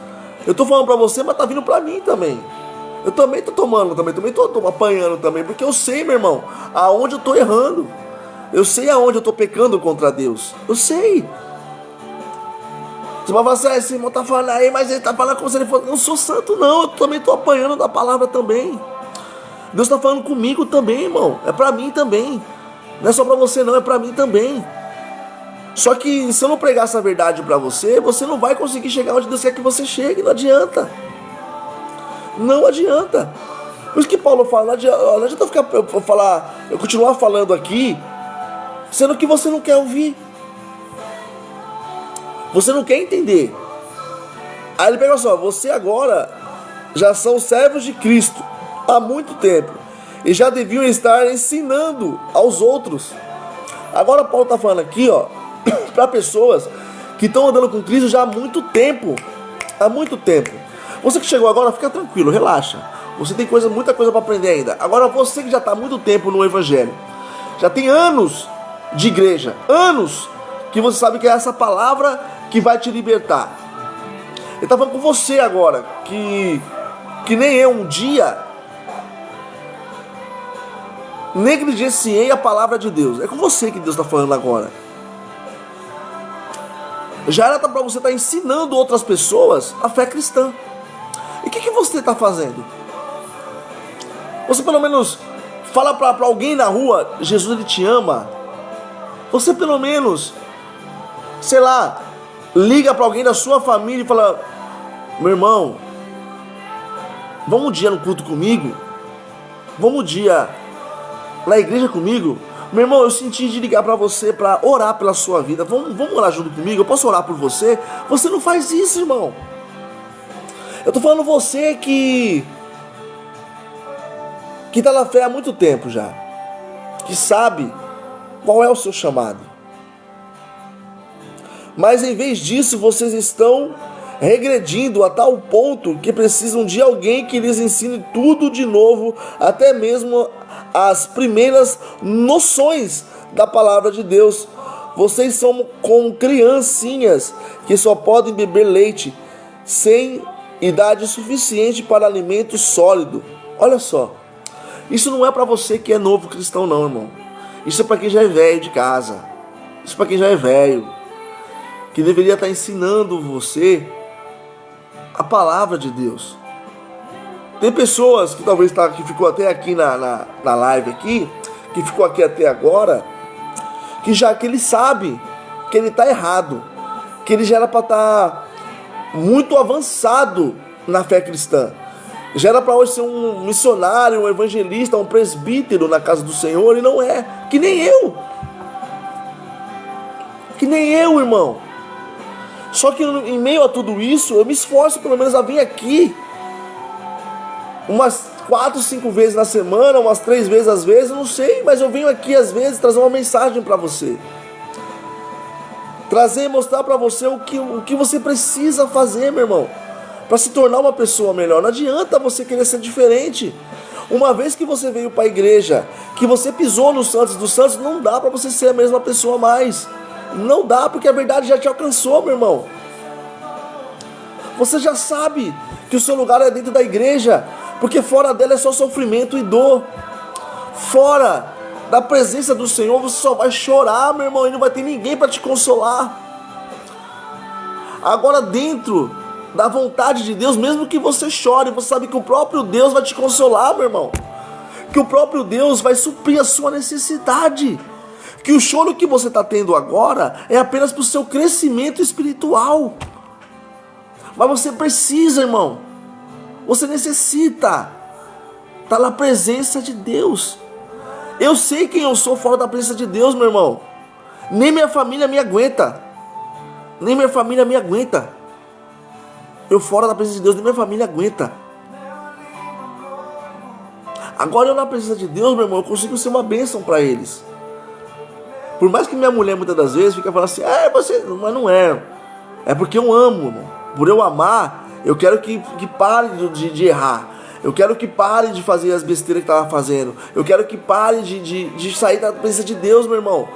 Eu estou falando para você, mas está vindo para mim também. Eu também estou tomando, também estou apanhando também, porque eu sei, meu irmão, aonde eu estou errando. Eu sei aonde eu estou pecando contra Deus. Eu sei. Você vai falar assim, esse irmão está falando aí, mas ele está falando como se ele fosse... Eu não sou santo não, eu também estou apanhando da palavra também. Deus está falando comigo também, irmão. É para mim também. Não é só para você não, é para mim também. Só que se eu não pregar essa verdade para você, você não vai conseguir chegar onde Deus quer que você chegue. Não adianta. Não adianta. Por isso que Paulo fala, não adianta eu continuar falando aqui, sendo que você não quer ouvir. Você não quer entender. Aí ele pega só, você agora já são servos de Cristo há muito tempo e já deviam estar ensinando aos outros. Agora Paulo está falando aqui, para pessoas que estão andando com Cristo já há muito tempo. Há muito tempo. Você que chegou agora, fica tranquilo, relaxa. Você tem muita coisa para aprender ainda. Agora você que já está há muito tempo no Evangelho, já tem anos de igreja, anos que você sabe que é essa palavra que vai te libertar. Ele está falando com você agora, que nem eu um dia negligenciei a palavra de Deus. É com você que Deus está falando agora. Já era para você estar ensinando outras pessoas a fé cristã. E o que você está fazendo? Você pelo menos fala para alguém na rua, Jesus ele te ama. Você pelo menos, sei lá, liga para alguém da sua família e fala, meu irmão, vamos um dia no culto comigo? Vamos um dia na igreja comigo? Meu irmão, eu senti de ligar para você para orar pela sua vida. Vamos orar junto comigo? Eu posso orar por você? Você não faz isso, irmão. Eu tô falando você que tá na fé há muito tempo já, que sabe qual é o seu chamado. Mas em vez disso, vocês estão regredindo a tal ponto que precisam de alguém que lhes ensine tudo de novo, até mesmo as primeiras noções da palavra de Deus. Vocês são como criancinhas que só podem beber leite, sem idade suficiente para alimento sólido. Olha só, isso não é para você que é novo cristão não, irmão. Isso é para quem já é velho de casa. Isso é para quem já é velho, que deveria estar ensinando você a palavra de Deus. Tem pessoas que talvez que ficou até aqui na live aqui, que ficou aqui até agora, que ele sabe que ele está errado, que ele já era para estar muito avançado na fé cristã. Já era para hoje ser um missionário, um evangelista, um presbítero na casa do Senhor, e não é. Que nem eu. Que nem eu, irmão. Só que em meio a tudo isso, eu me esforço pelo menos a vir aqui umas 4, 5 vezes na semana, umas 3 vezes às vezes, eu não sei, mas eu venho aqui às vezes trazer uma mensagem para você. Trazer e mostrar para você o que você precisa fazer, meu irmão, para se tornar uma pessoa melhor. Não adianta você querer ser diferente. Uma vez que você veio para a igreja, que você pisou nos santos dos santos, não dá para você ser a mesma pessoa mais. Não dá, porque a verdade já te alcançou, meu irmão. Você já sabe que o seu lugar é dentro da igreja, porque fora dela é só sofrimento e dor. Fora da presença do Senhor você só vai chorar, meu irmão, e não vai ter ninguém para te consolar. Agora dentro da vontade de Deus, mesmo que você chore, você sabe que o próprio Deus vai te consolar, meu irmão. Que o próprio Deus vai suprir a sua necessidade. Que o choro que você está tendo agora é apenas para o seu crescimento espiritual. Mas você precisa, irmão. Você necessita estar na presença de Deus. Eu sei quem eu sou fora da presença de Deus, meu irmão. Nem minha família me aguenta. Nem minha família me aguenta. Eu fora da presença de Deus, nem minha família aguenta. Agora eu na presença de Deus, meu irmão, eu consigo ser uma bênção para eles. Por mais que minha mulher muitas das vezes fica falando assim, você, mas não é. É porque eu amo, irmão. Por eu amar, eu quero que pare de errar. Eu quero que pare de fazer as besteiras que estava fazendo. Eu quero que pare de sair da presença de Deus, meu irmão.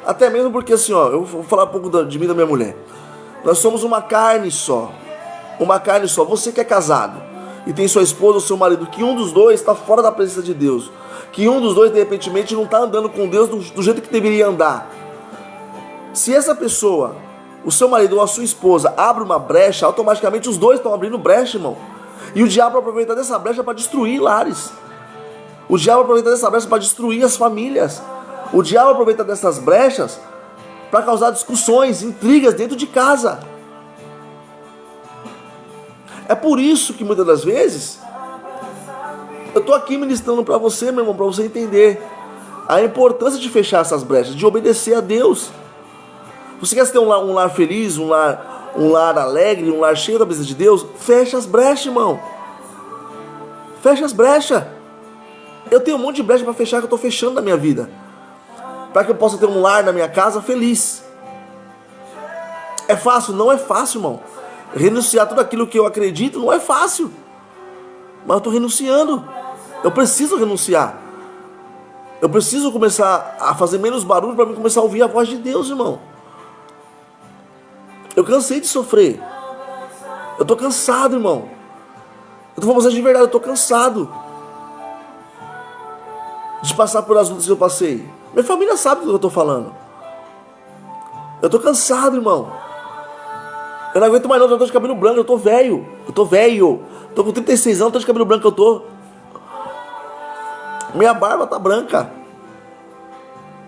Até mesmo porque assim, eu vou falar um pouco de mim e da minha mulher. Nós somos uma carne só. Uma carne só. Você que é casado e tem sua esposa ou seu marido, que um dos dois está fora da presença de Deus. Que um dos dois, de repente, não está andando com Deus do jeito que deveria andar. Se essa pessoa, o seu marido ou a sua esposa, abre uma brecha, automaticamente os dois estão abrindo brecha, irmão. E o diabo aproveita dessa brecha para destruir lares. O diabo aproveita dessa brecha para destruir as famílias. O diabo aproveita dessas brechas para causar discussões, intrigas dentro de casa. É por isso que muitas das vezes eu estou aqui ministrando para você, meu irmão, para você entender a importância de fechar essas brechas, de obedecer a Deus. Você quer ter um lar feliz, um lar alegre, um lar cheio da presença de Deus? Fecha as brechas, irmão. Fecha as brechas. Eu tenho um monte de brecha para fechar que eu estou fechando na minha vida, para que eu possa ter um lar na minha casa feliz. É fácil? Não é fácil, irmão. Renunciar tudo aquilo que eu acredito não é fácil. Mas eu estou renunciando. Eu preciso renunciar. Eu preciso começar a fazer menos barulho para mim começar a ouvir a voz de Deus, irmão. Eu cansei de sofrer. Eu estou cansado, irmão. Eu estou falando de verdade, eu estou cansado de passar por as lutas que eu passei. Minha família sabe do que eu estou falando. Eu estou cansado, irmão. Eu não aguento mais não, eu estou de cabelo branco, eu estou velho. Estou com 36 anos, estou de cabelo branco, eu estou. Minha barba tá branca.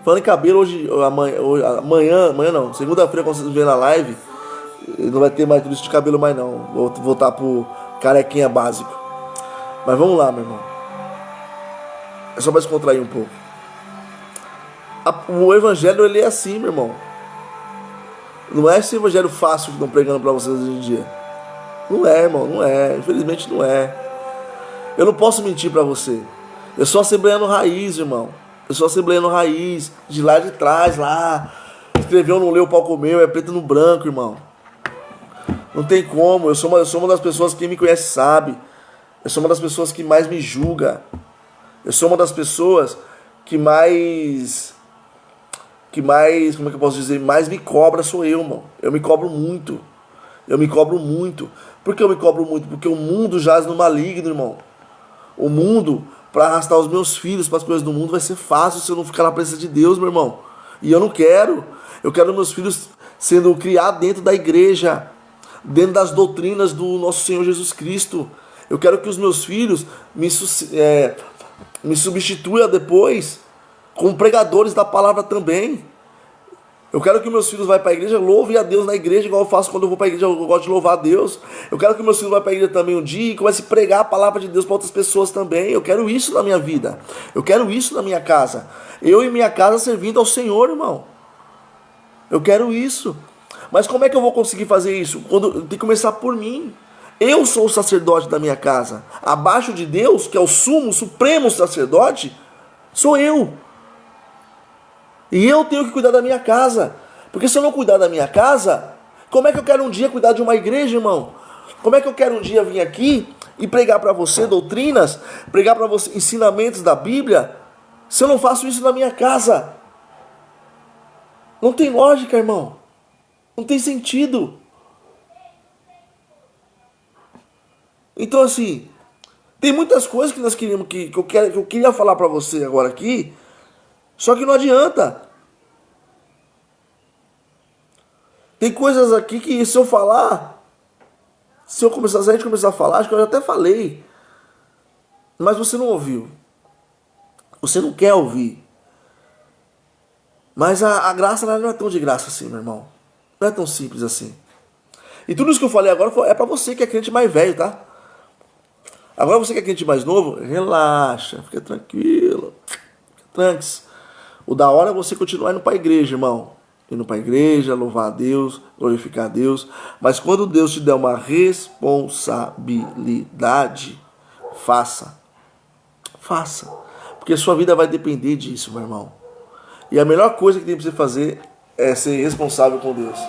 Falando em cabelo, amanhã não, segunda-feira, quando vocês verem na live, não vai ter mais tudo isso de cabelo mais não. Vou voltar pro carequinha básico. Mas vamos lá, meu irmão. É só para descontrair um pouco. O evangelho, ele é assim, meu irmão. Não é esse evangelho fácil que estão pregando para vocês hoje em dia. Não é, irmão, não é. Infelizmente não é. Eu não posso mentir para você. Eu sou assembleano raiz, irmão. Eu sou assembleano raiz, de lá de trás, lá. Escreveu, não leu, o pau comeu, é preto no branco, irmão. Não tem como. Eu sou uma das pessoas que quem me conhece sabe. Eu sou uma das pessoas que mais me julga. Eu sou uma das pessoas que mais, como é que eu posso dizer, mais me cobra sou eu, irmão. Eu me cobro muito. Por que eu me cobro muito? Porque o mundo jaz no maligno, irmão. O mundo, para arrastar os meus filhos para as coisas do mundo, vai ser fácil se eu não ficar na presença de Deus, meu irmão. E eu não quero. Eu quero meus filhos sendo criados dentro da igreja, dentro das doutrinas do nosso Senhor Jesus Cristo. Eu quero que os meus filhos me substituam depois como pregadores da palavra também. Eu quero que meus filhos vão para a igreja, louvem a Deus na igreja, igual eu faço quando eu vou para a igreja, eu gosto de louvar a Deus. Eu quero que meus filhos vão para a igreja também um dia e comecem a pregar a palavra de Deus para outras pessoas também. Eu quero isso na minha vida. Eu quero isso na minha casa. Eu e minha casa servindo ao Senhor, irmão. Eu quero isso. Mas como é que eu vou conseguir fazer isso? Tem que começar por mim. Eu sou o sacerdote da minha casa. Abaixo de Deus, que é o sumo, supremo sacerdote, sou eu. E eu tenho que cuidar da minha casa. Porque se eu não cuidar da minha casa, como é que eu quero um dia cuidar de uma igreja, irmão? Como é que eu quero um dia vir aqui e pregar para você doutrinas, pregar para você ensinamentos da Bíblia, se eu não faço isso na minha casa? Não tem lógica, irmão. Não tem sentido. Então, assim, tem muitas coisas que nós queríamos, que eu queria falar para você agora aqui, só que não adianta. Tem coisas aqui que se eu falar, se a gente começar a falar, acho que eu já até falei, mas você não ouviu. Você não quer ouvir. Mas a graça não é tão de graça assim, meu irmão. Não é tão simples assim. E tudo isso que eu falei agora é para você que é crente mais velho, tá? Agora você que é crente mais novo, relaxa, fica tranquilo, fica tranquilo. O da hora é você continuar indo para a igreja, irmão. Indo para a igreja, louvar a Deus, glorificar a Deus. Mas quando Deus te der uma responsabilidade, faça. Faça. Porque a sua vida vai depender disso, meu irmão. E a melhor coisa que tem para você fazer é ser responsável com Deus.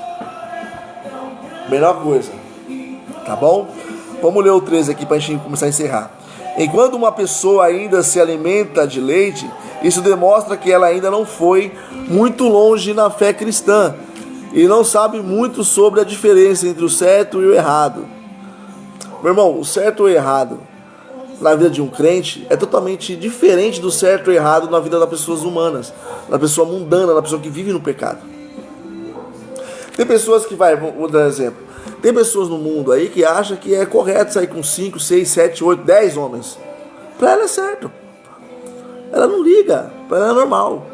Melhor coisa. Tá bom? Vamos ler o 13 aqui para a gente começar a encerrar. Enquanto uma pessoa ainda se alimenta de leite, isso demonstra que ela ainda não foi muito longe na fé cristã e não sabe muito sobre a diferença entre o certo e o errado. Meu irmão, o certo ou o errado na vida de um crente é totalmente diferente do certo ou errado na vida das pessoas humanas, da pessoa mundana, da pessoa que vive no pecado. Tem pessoas que vou dar um exemplo. Tem pessoas no mundo aí que acham que é correto sair com 5, 6, 7, 8, 10 homens. Para ela é certo. Ela não liga, para ela é normal.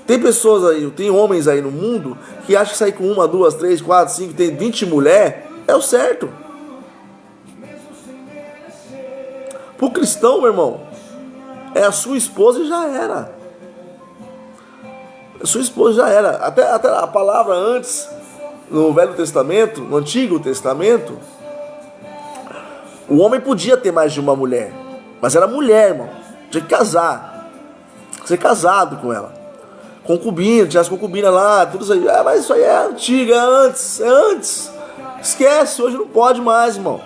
Tem pessoas aí, tem homens aí no mundo que acham que sair com 1, 2, 3, 4, 5, tem 20 mulheres, é o certo. Para o cristão, meu irmão, é a sua esposa e já era. A sua esposa já era. Até a palavra antes, no Velho Testamento, no Antigo Testamento, o homem podia ter mais de uma mulher, mas era mulher, irmão. Tinha que casar, ser casado com ela. Concubina, tinha as concubinas lá, tudo isso aí. Mas isso aí é antigo, é antes. Esquece, hoje não pode mais, irmão.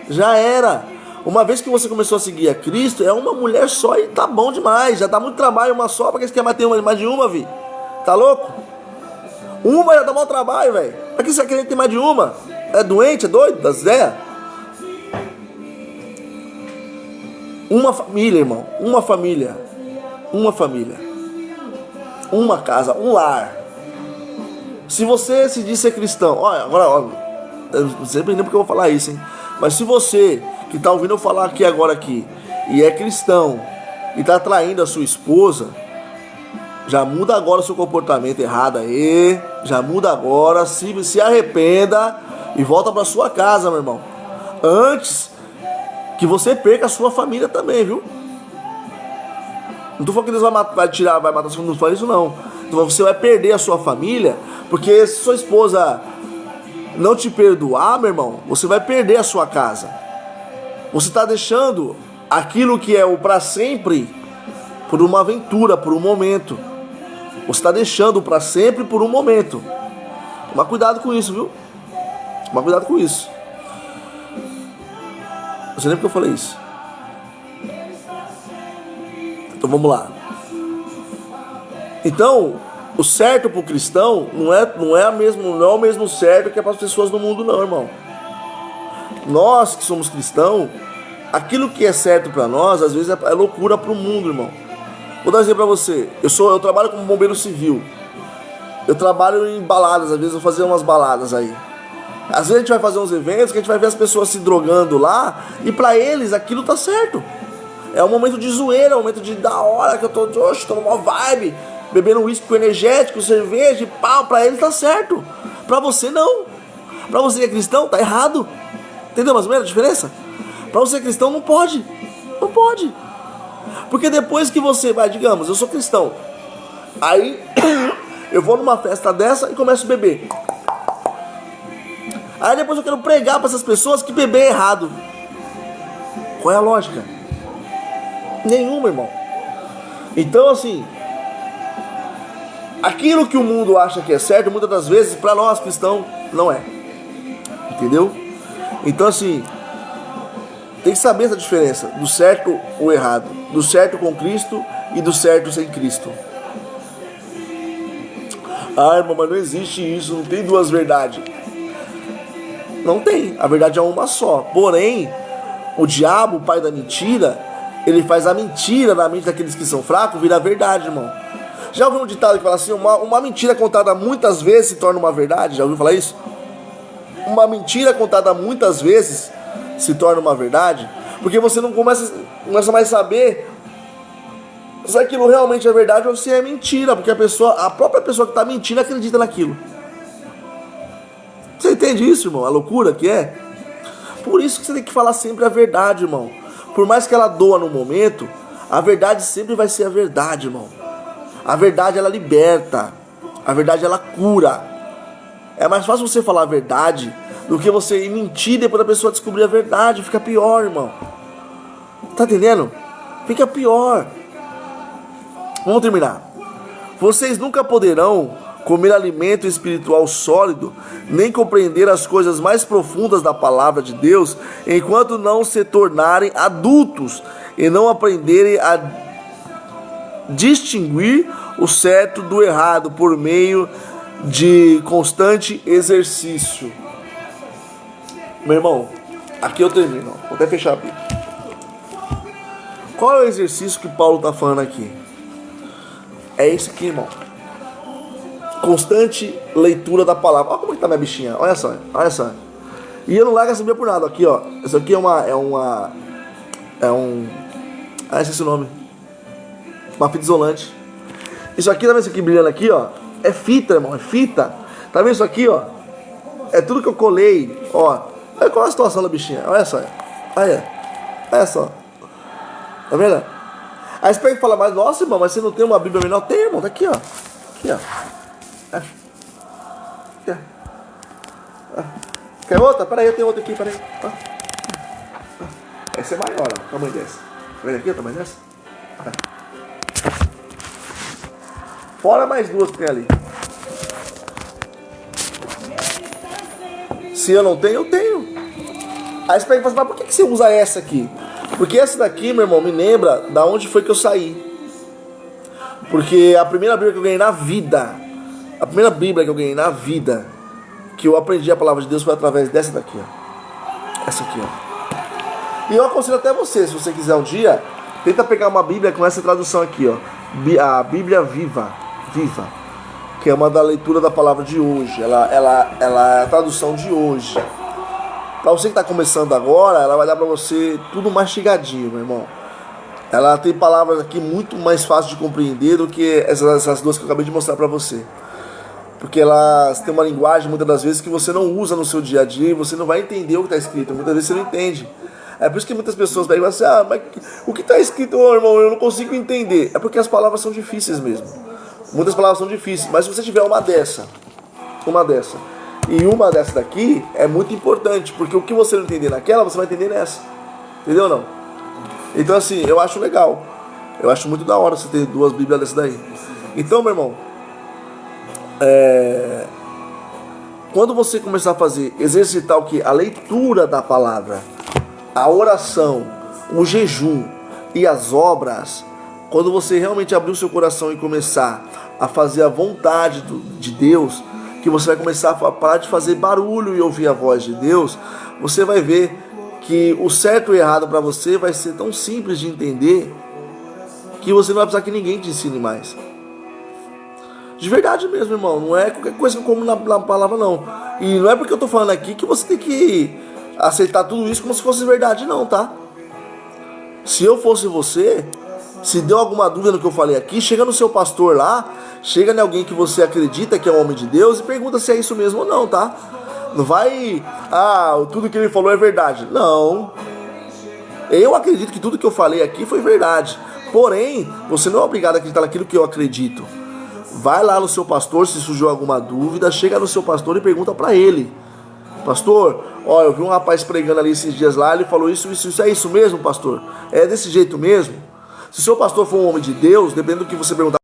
Já era. Uma vez que você começou a seguir a Cristo, é uma mulher só e tá bom demais. Já dá muito trabalho uma só, pra que você quer mais ter mais de uma, vi? Tá louco? Uma já dá mau trabalho, velho. Pra que você quer ter mais de uma? É doente, é doido? Das ideias? Uma família, irmão. Uma família. Uma família. Uma casa, um lar. Se você se diz ser cristão, olha, agora, eu não sei nem porque eu vou falar isso, hein? Mas se você que tá ouvindo eu falar aqui, e é cristão, e tá traindo a sua esposa, já muda agora o seu comportamento errado aí, já muda agora, se arrependa e volta para sua casa, meu irmão. Antes que você perca a sua família também, viu? Não tô falando que Deus vai matar sua família, não fala isso não. Então você vai perder a sua família, porque se sua esposa não te perdoar, meu irmão, você vai perder a sua casa. Você está deixando aquilo que é o para sempre por uma aventura, por um momento. Você está deixando para sempre por um momento. Toma cuidado com isso, viu? Toma cuidado com isso. Não sei nem porque eu falei isso. Então vamos lá. Então, o certo para o cristão não é o mesmo certo que é para as pessoas do mundo, não, irmão. Nós que somos cristãos, aquilo que é certo para nós, às vezes é loucura para o mundo, irmão. Vou dar um exemplo para você. Eu trabalho como bombeiro civil. Eu trabalho em baladas, às vezes eu vou fazer umas baladas aí. Às vezes a gente vai fazer uns eventos que a gente vai ver as pessoas se drogando lá, e para eles aquilo tá certo. É um momento de zoeira, é um momento de da hora que eu tô numa vibe, bebendo uísque com energético, cerveja, pau, para eles tá certo. Para você não. Para você que é cristão, tá errado. Entendeu mais ou menos a diferença? Para você que é cristão, não pode. Não pode. Porque depois que você vai, digamos, eu sou cristão, aí eu vou numa festa dessa e começo a beber. Aí depois eu quero pregar para essas pessoas que beber é errado. Qual é a lógica? Nenhuma, irmão. Então, assim, aquilo que o mundo acha que é certo, muitas das vezes, para nós cristãos, não é. Entendeu? Então, assim, tem que saber essa diferença do certo ou errado, do certo com Cristo e do certo sem Cristo. Ah, irmão, mas não existe isso, não tem duas verdades. Não tem, a verdade é uma só. Porém, o diabo, o pai da mentira, ele faz a mentira na mente daqueles que são fracos virar verdade, irmão. Já ouviu um ditado que fala assim, uma mentira contada muitas vezes se torna uma verdade? Já ouviu falar isso? Uma mentira contada muitas vezes se torna uma verdade, porque você não começa mais a saber se aquilo realmente é verdade ou se é mentira, porque a própria pessoa que está mentindo acredita naquilo. Você entende isso, irmão? A loucura que é? Por isso que você tem que falar sempre a verdade, irmão. Por mais que ela doa no momento, a verdade sempre vai ser a verdade, irmão. A verdade, ela liberta. A verdade, ela cura. É mais fácil você falar a verdade do que você mentir depois da pessoa descobrir a verdade. Fica pior, irmão. Tá entendendo? Fica pior. Vamos terminar. Vocês nunca poderão comer alimento espiritual sólido, nem compreender as coisas mais profundas da palavra de Deus, enquanto não se tornarem adultos e não aprenderem a distinguir o certo do errado por meio de constante exercício. Meu irmão, aqui eu termino. Vou até fechar a Bíblia. Qual é o exercício que Paulo está falando aqui? É esse aqui, irmão. Constante leitura da palavra. Olha como que tá minha bichinha. Olha só, olha só. E eu não largo essa Bíblia por nada. Aqui, ó. Isso aqui esqueci o nome. Uma fita isolante. Isso aqui, tá vendo isso aqui brilhando aqui, ó? É fita, irmão. É fita. Tá vendo isso aqui, ó? É tudo que eu colei, ó. Olha qual é a situação da bichinha. Olha só. Olha só. Tá vendo? Aí você pega e fala, mas nossa, irmão, mas você não tem uma Bíblia menor? Tem, irmão. Tá aqui, ó. Aqui, ó. Quer outra? Peraí, eu tenho outra aqui, peraí. Essa é maior, ó, o tamanho dessa. Tá vendo aqui o tamanho dessa? Fora mais duas que tem ali. Se eu não tenho, eu tenho. Aí você pega e fala, mas por que você usa essa aqui? Porque essa daqui, meu irmão, me lembra da onde foi que eu saí. Porque a primeira Bíblia que eu ganhei na vida, que eu aprendi a palavra de Deus foi através dessa daqui, ó. Essa aqui, ó. E eu aconselho até você, se você quiser um dia, tenta pegar uma Bíblia com essa tradução aqui, ó. A Bíblia Viva, que é uma da leitura da palavra de hoje. Ela é a tradução de hoje. Para você que está começando agora, ela vai dar para você tudo mastigadinho, meu irmão. Ela tem palavras aqui muito mais fáceis de compreender do que essas duas que eu acabei de mostrar para você. Porque elas têm uma linguagem, muitas das vezes, que você não usa no seu dia a dia e você não vai entender o que está escrito. Muitas vezes você não entende. É por isso que muitas pessoas pegam e falam assim, mas o que está escrito, irmão, eu não consigo entender. É porque as palavras são difíceis mesmo. Muitas palavras são difíceis. Mas se você tiver uma dessa, e uma dessa daqui, é muito importante. Porque o que você não entender naquela, você vai entender nessa. Entendeu ou não? Então assim, eu acho legal. Eu acho muito da hora você ter duas Bíblias dessa daí. Então, meu irmão, quando você começar a exercitar o que? A leitura da palavra, a oração, o jejum e as obras, quando você realmente abrir o seu coração e começar a fazer a vontade de Deus, que você vai começar a parar de fazer barulho e ouvir a voz de Deus, você vai ver que o certo e o errado para você vai ser tão simples de entender que você não vai precisar que ninguém te ensine mais. De verdade mesmo, irmão. Não é qualquer coisa que eu como na palavra, não. E não é porque eu tô falando aqui que você tem que aceitar tudo isso como se fosse verdade, não, tá? Se eu fosse você, se deu alguma dúvida no que eu falei aqui, chega no seu pastor lá, chega em alguém que você acredita que é um homem de Deus e pergunta se é isso mesmo ou não, tá? Não vai, tudo que ele falou é verdade. Não. Eu acredito que tudo que eu falei aqui foi verdade. Porém, você não é obrigado a acreditar naquilo que eu acredito. Vai lá no seu pastor, se surgiu alguma dúvida, chega no seu pastor e pergunta para ele. Pastor, ó, eu vi um rapaz pregando ali esses dias lá, ele falou isso, é isso mesmo, pastor? É desse jeito mesmo? Se o seu pastor for um homem de Deus, dependendo do que você perguntar,